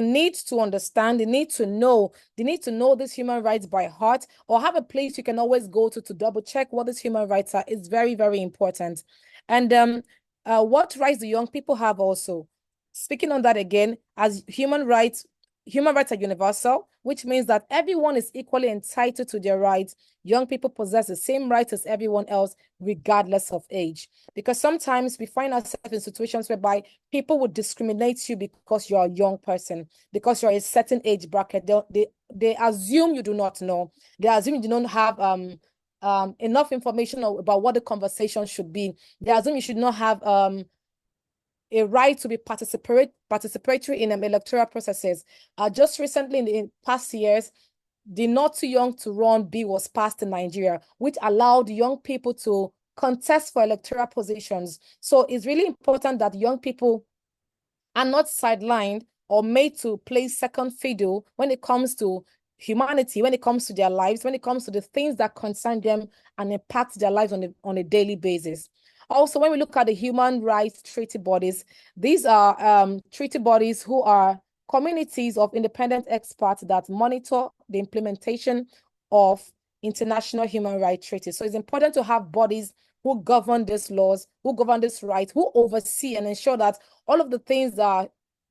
need to understand, the need to know these human rights by heart, or have a place you can always go to double check what these human rights are, is very, very important. And what rights do young people have also? Speaking on that again, as human rights are universal, which means that everyone is equally entitled to their rights. Young people possess the same rights as everyone else, regardless of age. Because sometimes we find ourselves in situations whereby people would discriminate you because you're a young person, because you're a certain age bracket. They assume you do not know. They assume you do not have enough information about what the conversation should be. They assume you should not have a right to be participatory in electoral processes. Just recently, in past years, the Not Too Young to Run bill was passed in Nigeria, which allowed young people to contest for electoral positions. So it's really important that young people are not sidelined or made to play second fiddle when it comes to humanity, when it comes to their lives, when it comes to the things that concern them and impact their lives on a daily basis. Also, when we look at the human rights treaty bodies, these are treaty bodies who are communities of independent experts that monitor the implementation of international human rights treaties. So it's important to have bodies who govern these laws, who govern these rights, who oversee and ensure that all of the things that are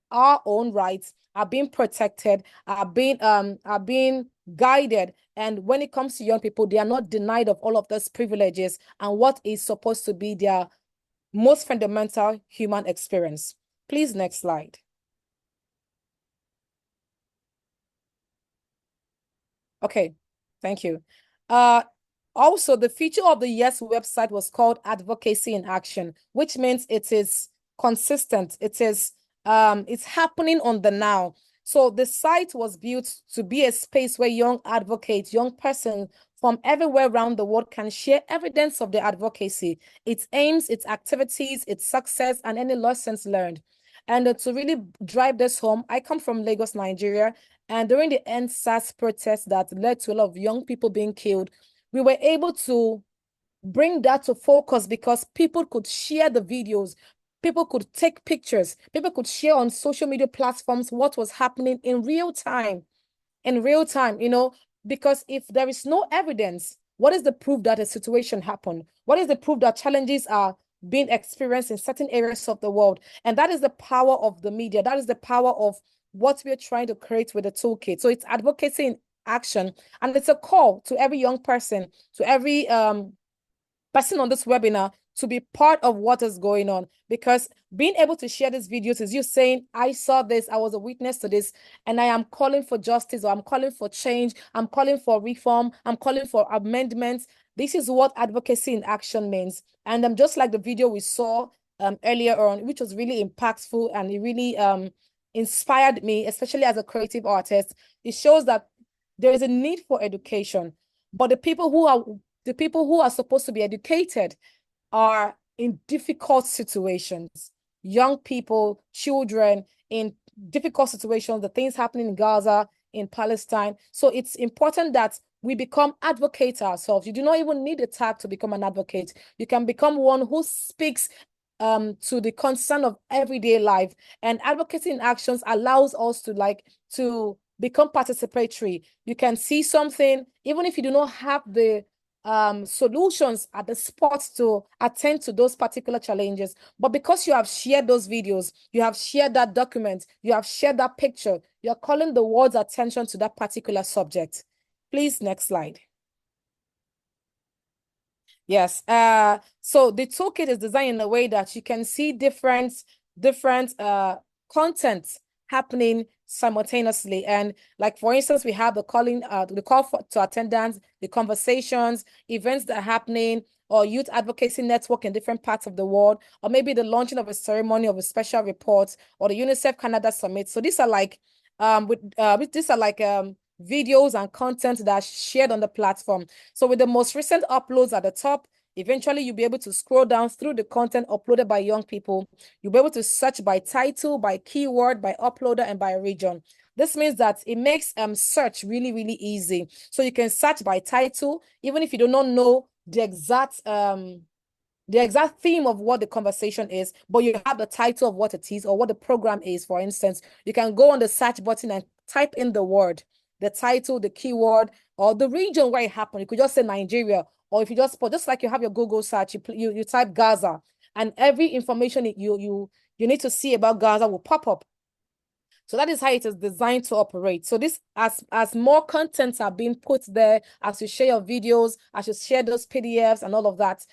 our own rights are being protected, are being guided. And when it comes to young people, they are not denied of all of those privileges and what is supposed to be their most fundamental human experience. Please, next slide. Okay, thank you. Also, the feature of the YES website was called Advocacy in Action, which means it is consistent. It is it's happening on the now. So the site was built to be a space where young advocates, young persons from everywhere around the world can share evidence of their advocacy, its aims, its activities, its success, and any lessons learned. And to really drive this home, I come from Lagos, Nigeria, and during the EndSARS protests that led to a lot of young people being killed, we were able to bring that to focus because people could share the videos, people could take pictures, people could share on social media platforms what was happening in real time, because if there is no evidence, what is the proof that a situation happened? What is the proof that challenges are being experienced in certain areas of the world? And that is the power of the media. That is the power of what we're trying to create with the toolkit. So it's advocacy in action, and it's a call to every young person, to every person on this webinar to be part of what is going on, because being able to share these videos is you saying, I saw this, I was a witness to this, and I am calling for justice, or I'm calling for change, I'm calling for reform, I'm calling for amendments. This is what advocacy in action means. And just like the video we saw earlier on, which was really impactful and it really inspired me, especially as a creative artist, it shows that there is a need for education, but the people who are supposed to be educated are in difficult situations. Young people, children in difficult situations, the things happening in Gaza, in Palestine. So it's important that we become advocates ourselves. You do not even need a tag to become an advocate. You can become one who speaks to the concern of everyday life. And advocacy in actions allows us to become participatory. You can see something, even if you do not have the solutions at the spot to attend to those particular challenges. But because you have shared those videos, you have shared that document, you have shared that picture, you're calling the world's attention to that particular subject. Please, next slide. Yes. So the toolkit is designed in a way that you can see different content happening simultaneously. And like, for instance, we have the call to attendance, the conversations, events that are happening, or youth advocacy network in different parts of the world, or maybe the launching of a ceremony of a special report, or the UNICEF Canada Summit. So these are like videos and content that are shared on the platform. So with the most recent uploads at the top, eventually you'll be able to scroll down through the content uploaded by young people. You'll be able to search by title, by keyword, by uploader, and by region. This means that it makes search really, really easy. So you can search by title, even if you do not know the exact theme of what the conversation is, but you have the title of what it is or what the program is. For instance, you can go on the search button and type in the word, the title, the keyword, or the region where it happened. You could just say Nigeria, or if you just put, just like you have your Google search, you type Gaza, and every information you need to see about Gaza will pop up. So that is how it is designed to operate. So this, as more contents are being put there, as you share your videos, as you share those PDFs and all of that,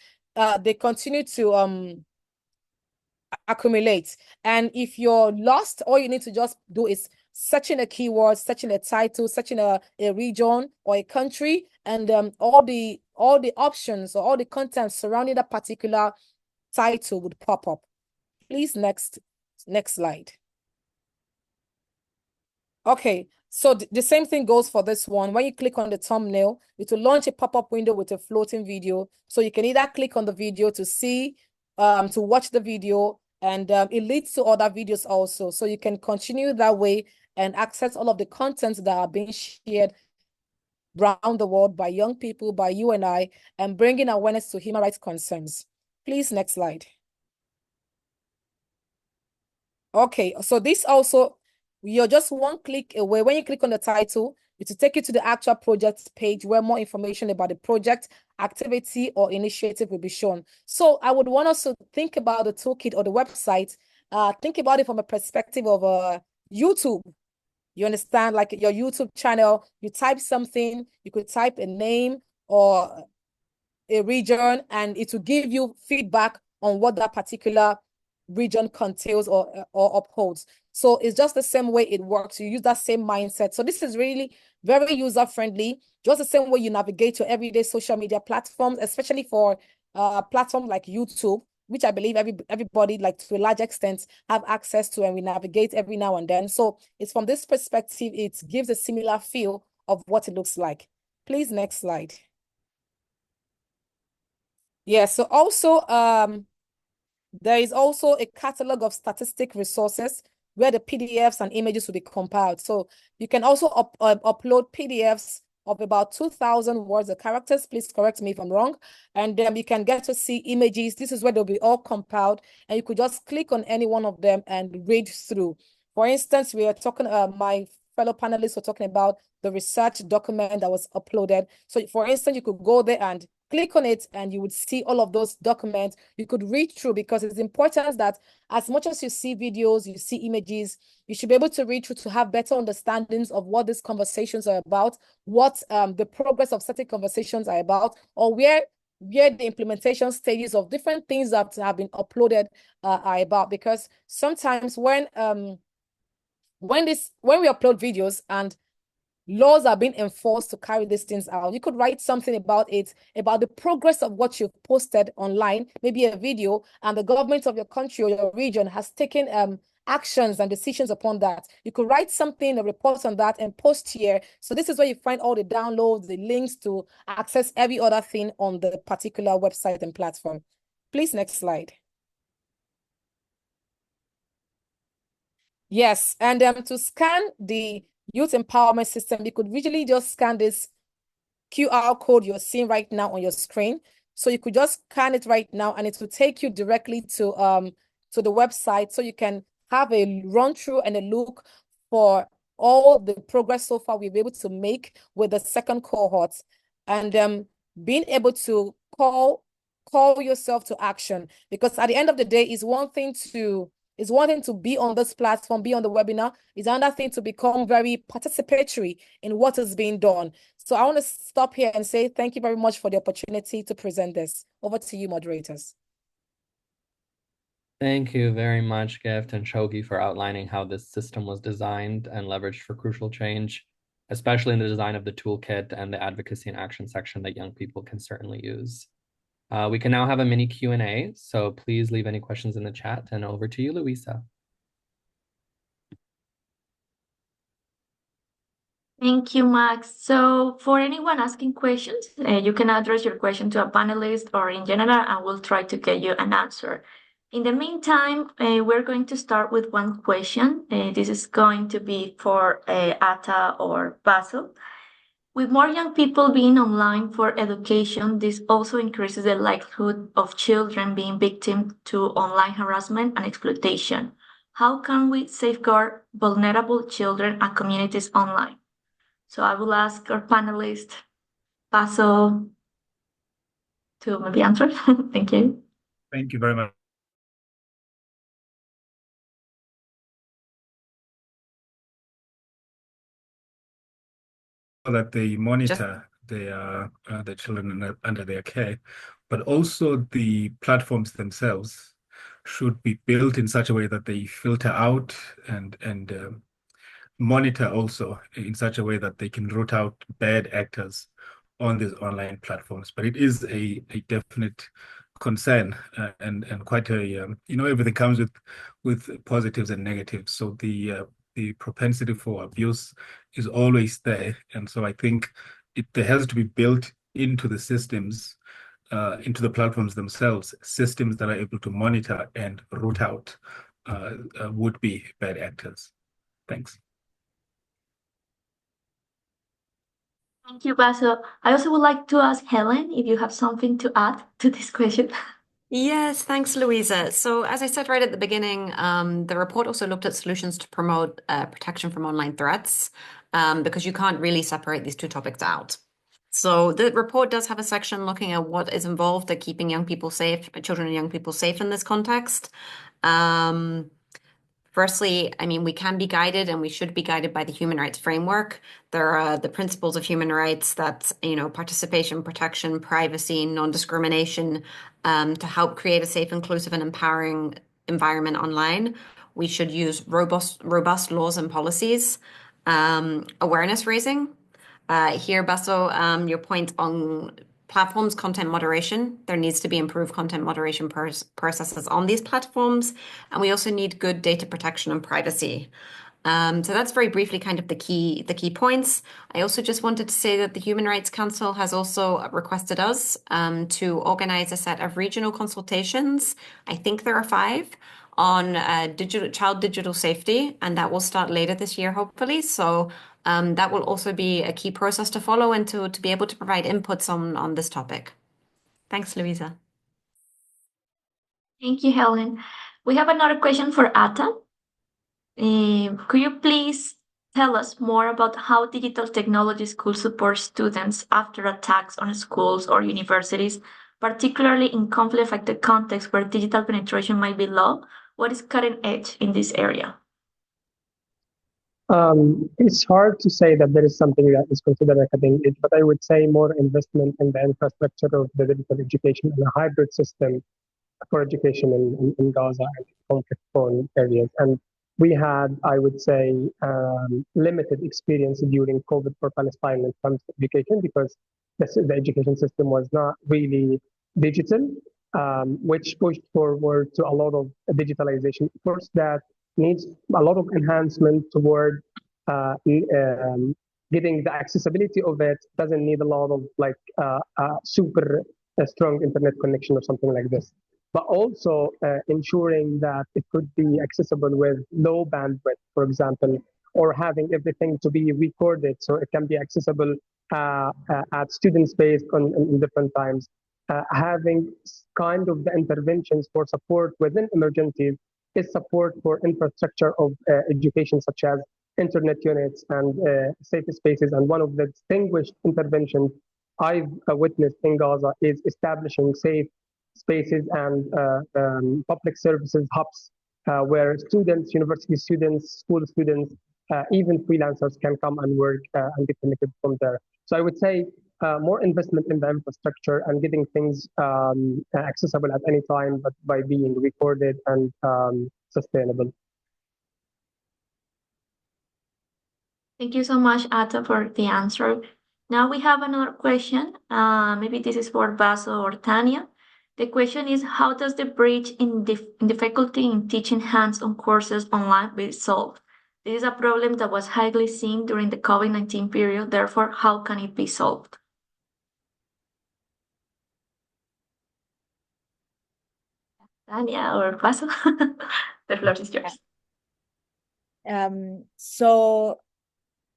they continue to accumulate. And if you're lost, all you need to just do is searching a keyword, searching a title, searching a region or a country, and all the options or all the content surrounding that particular title would pop up. Please, next slide. Okay, so the same thing goes for this one. When you click on the thumbnail, it will launch a pop-up window with a floating video. So you can either click on the video to see, to watch the video, and it leads to other videos also. So you can continue that way and access all of the contents that are being shared around the world by young people, by you and I, and bringing awareness to human rights concerns. Please, next slide. Okay, so this also, you're just one click away. When you click on the title, it will take you to the actual project page where more information about the project, activity, or initiative will be shown. So I would want us to think about the toolkit or the website, think about it from a perspective of YouTube. You understand, like your YouTube channel, you type something, you could type a name or a region, and it will give you feedback on what that particular region contains or upholds. So it's just the same way it works. You use that same mindset. So this is really very user-friendly, just the same way you navigate your everyday social media platforms, especially for platforms like YouTube, which I believe everybody, like to a large extent, have access to, and we navigate every now and then. So it's from this perspective, it gives a similar feel of what it looks like. Please, next slide. Yeah, so also there is also a catalog of statistic resources where the PDFs and images will be compiled. So you can also upload PDFs of about 2,000 words or characters. Please correct me if I'm wrong. And then you can get to see images. This is where they'll be all compiled, and you could just click on any one of them and read through. For instance, we are talking, my fellow panelists were talking about the research document that was uploaded. So for instance, you could go there and click on it, and you would see all of those documents. You could read through, because it's important that as much as you see videos, you see images, you should be able to read through to have better understandings of what these conversations are about, what the progress of certain conversations are about, or where the implementation stages of different things that have been uploaded are about. Because sometimes when we upload videos and laws are being enforced to carry these things out, you could write something about it, about the progress of what you've posted online, maybe a video, and the government of your country or your region has taken actions and decisions upon that. You could write something, a report on that, and post here. So this is where you find all the downloads, the links to access every other thing on the particular website and platform. Please, next slide. Yes, and to scan the youth empowerment system, you could visually just scan this QR code you're seeing right now on your screen. So you could just scan it right now, and it will take you directly to the website, so you can have a run through and a look for all the progress so far we've been able to make with the second cohort, and being able to call yourself to action. Because at the end of the day, it's one thing to be on this platform, be on the webinar. It's another thing to become very participatory in what is being done. So I want to stop here and say thank you very much for the opportunity to present this. Over to you, moderators. Thank you very much, Gift and Shogi, for outlining how this system was designed and leveraged for crucial change, especially in the design of the toolkit and the advocacy and action section that young people can certainly use. We can now have a mini Q&A, so please leave any questions in the chat, and over to you, Luisa. Thank you, Max. So for anyone asking questions, you can address your question to a panelist or in general, and we'll try to get you an answer. In the meantime, we're going to start with one question. This is going to be for Atta or Basil. With more young people being online for education, this also increases the likelihood of children being victims to online harassment and exploitation. How can we safeguard vulnerable children and communities online? So I will ask our panelist, Basil, to maybe answer. Thank you. Thank you very much. That they monitor the children under their care, but also the platforms themselves should be built in such a way that they filter out and monitor also in such a way that they can root out bad actors on these online platforms. But it is a definite concern and quite a everything comes with positives and negatives. So the propensity for abuse is always there, and so I think there has to be built into the systems, into the platforms themselves, systems that are able to monitor and root out would-be bad actors. Thanks. Thank you, Basil. I also would like to ask Helen if you have something to add to this question. Yes, thanks, Luisa. So as I said right at the beginning, the report also looked at solutions to promote protection from online threats, because you can't really separate these two topics out. So the report does have a section looking at what is involved at keeping young people safe, children and young people safe in this context. Firstly, I mean, we can be guided and we should be guided by the human rights framework. There are the principles of human rights that, participation, protection, privacy, non-discrimination, to help create a safe, inclusive, and empowering environment online. We should use robust laws and policies. Awareness raising. Here, Basso, your point on platforms, content moderation. There needs to be improved content moderation processes on these platforms. And we also need good data protection and privacy. So that's very briefly kind of the key points. I also just wanted to say that the Human Rights Council has also requested us to organize a set of regional consultations. I think there are 5 on child digital safety, and that will start later this year, hopefully. So that will also be a key process to follow and to be able to provide inputs on this topic. Thanks, Luisa. Thank you, Helen. We have another question for Atta. Could you please tell us more about how digital technologies could support students after attacks on schools or universities, particularly in conflict-affected contexts where digital penetration might be low? What is cutting edge in this area? It's hard to say that there is something that is considered a cutting edge, but I would say more investment in the infrastructure of the digital education and a hybrid system for education in Gaza and conflict-prone areas. And we had, I would say, limited experience during COVID for Palestine when it comes to education because the education system was not really digital, which pushed forward to a lot of digitalization efforts that needs a lot of enhancement toward getting the accessibility of it. Doesn't need a lot of super strong internet connection or something like this, but also ensuring that it could be accessible with low bandwidth, for example, or having everything to be recorded so it can be accessible at student space in different times. Having kind of the interventions for support within emergencies is support for infrastructure of education, such as internet units and safe spaces. And one of the distinguished interventions I've witnessed in Gaza is establishing safe spaces and public services hubs where students, university students, school students, even freelancers can come and work and get connected from there. So I would say more investment in the infrastructure and getting things accessible at any time, but by being recorded and sustainable. Thank you so much, Atta, for the answer. Now we have another question. Maybe this is for Basil or Tanya. The question is, how does the bridge in difficulty in teaching hands-on courses online be solved? This is a problem that was highly seen during the COVID-19 period. Therefore, how can it be solved? Tania or Paso? The floor is yours. So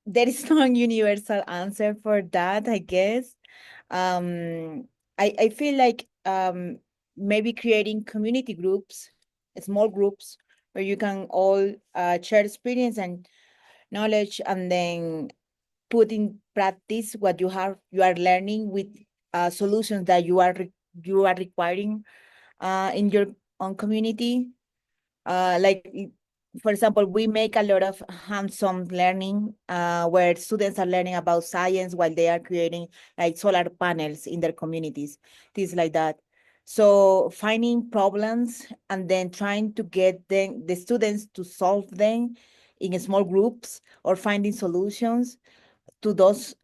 there is no universal answer for that, I guess. I feel like maybe creating community groups, small groups, where you can all share experience and knowledge, and then put in practice what you are learning with solutions that you are requiring in your own community. Like, for example, we make a lot of hands-on learning where students are learning about science while they are creating like solar panels in their communities, things like that. So finding problems and then trying to get the students to solve them in small groups, or finding solutions to those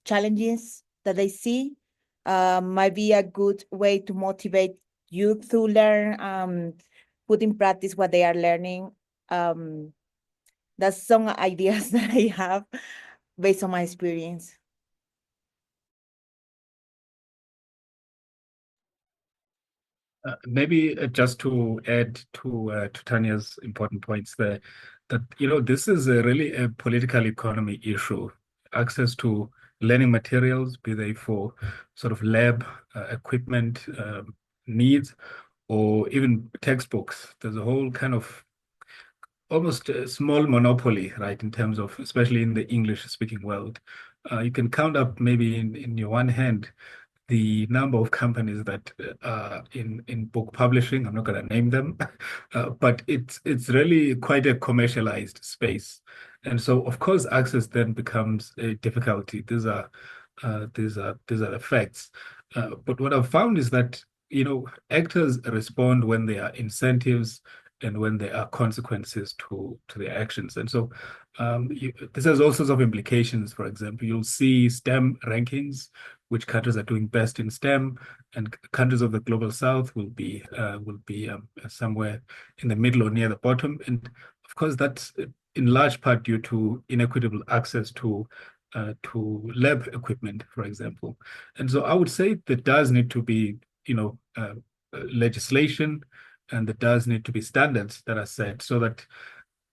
challenges that they see might be a good way to motivate youth to learn, put in practice what they are learning. That's some ideas that I have based on my experience. Maybe just to add to Tanya's important points there, that this is really a political economy issue. Access to learning materials, be they for sort of lab equipment needs, or even textbooks. There's a whole kind of almost a small monopoly, right, in terms of, especially in the English-speaking world. You can count up maybe in your one hand the number of companies that are in book publishing. I'm not going to name them, but it's really quite a commercialized space, and so of course access then becomes a difficulty. These are the facts. But what I've found is that actors respond when there are incentives and when there are consequences to their actions, and so this has all sorts of implications. For example, you'll see STEM rankings, which countries are doing best in STEM, and countries of the global south will be somewhere in the middle or near the bottom. And of course, that's in large part due to inequitable access to lab equipment, for example. And so I would say there does need to be legislation, and there does need to be standards that are set so that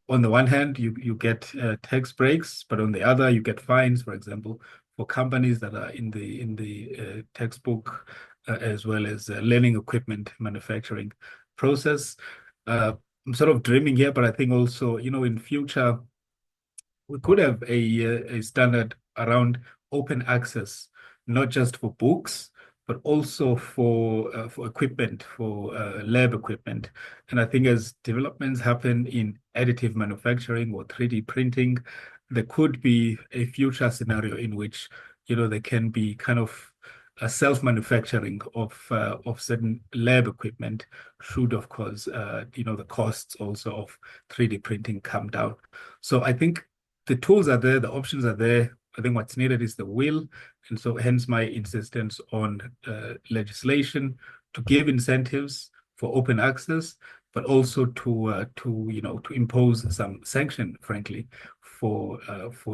on the one hand you get tax breaks, but on the other you get fines, for example, for companies that are in the textbook as well as learning equipment manufacturing process. I'm sort of dreaming here, but I think also in future we could have a standard around open access, not just for books, but also for equipment, for lab equipment. And I think as developments happen in additive manufacturing or 3D printing, there could be a future scenario in which there can be kind of a self-manufacturing of certain lab equipment, should of course the costs also of 3D printing come down. So I think the tools are there, the options are there. I think what's needed is the will, and so hence my insistence on legislation to give incentives for open access, but also to impose some sanction, frankly, for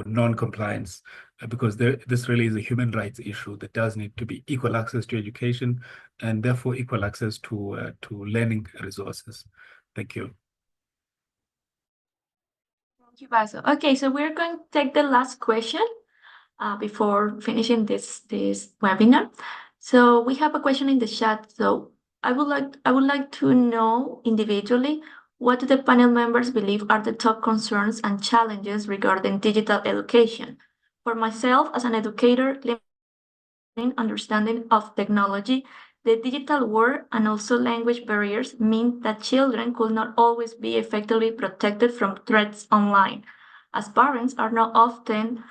non-compliance, because this really is a human rights issue. That does need to be equal access to education, and therefore equal access to learning resources. Thank you. Thank you, Basil. Okay, so we're going to take the last question before finishing this webinar. So we have a question in the chat. So I would like to know individually, what do the panel members believe are the top concerns and challenges regarding digital education? For myself, as an educator, understanding of technology, the digital world and also language barriers mean that children could not always be effectively protected from threats online, as parents are not often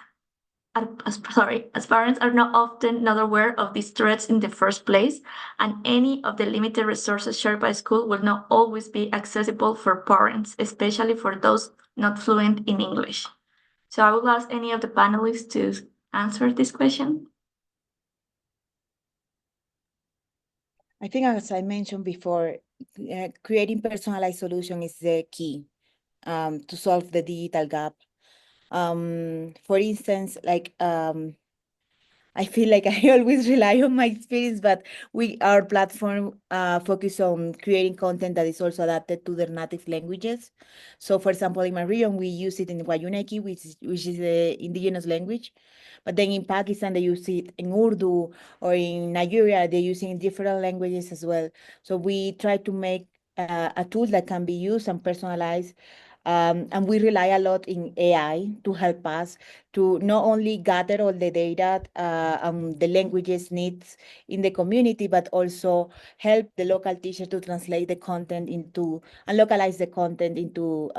not aware of these threats in the first place, and any of the limited resources shared by school will not always be accessible for parents, especially for those not fluent in English. So I will ask any of the panelists to answer this question. I think, as I mentioned before, creating personalized solution is the key to solve the digital gap. For instance, like I feel like I always rely on my experience, but our platform focus on creating content that is also adapted to their native languages. So, for example, in my region, we use it in Wayuuneki, which is the indigenous language. But then in Pakistan, they use it in Urdu, or in Nigeria, they use it in different languages as well. So we try to make a tool that can be used and personalized. And we rely a lot in AI to help us to not only gather all the data the languages needs in the community, but also help the local teacher to translate the content into and localize the content into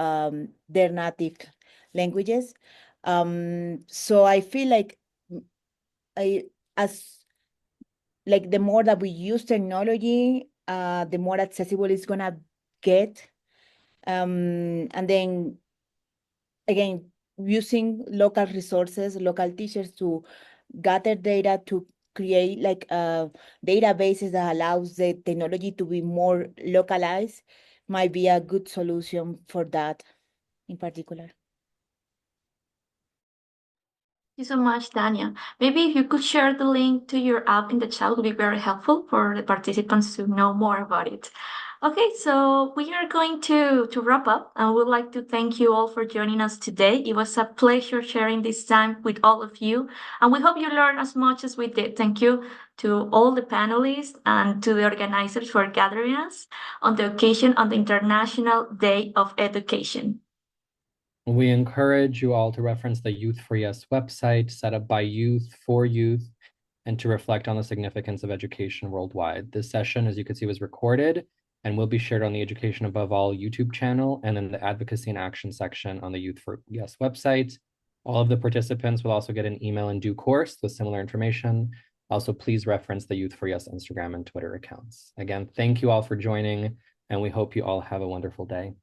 their native languages. So I feel like the more that we use technology, the more accessible it's gonna get. And then again, using local resources, local teachers to gather data to create databases that allows the technology to be more localized might be a good solution for that in particular. Thank you so much, Tanya. Maybe if you could share the link to your app in the chat would be very helpful for the participants to know more about it. Okay, so we are going to wrap up, and we'd like to thank you all for joining us today. It was a pleasure sharing this time with all of you, and we hope you learned as much as we did. Thank you to all the panelists and to the organizers for gathering us on the occasion on the International Day of Education. We encourage you all to reference the Youth for Yes website set up by youth for youth and to reflect on the significance of education worldwide. This session, as you can see, was recorded and will be shared on the Education Above All YouTube channel and in the Advocacy and Action section on the Youth for Yes website. All of the participants will also get an email in due course with similar information. Also, please reference the Youth for Yes Instagram and Twitter accounts. Again, thank you all for joining, and we hope you all have a wonderful day.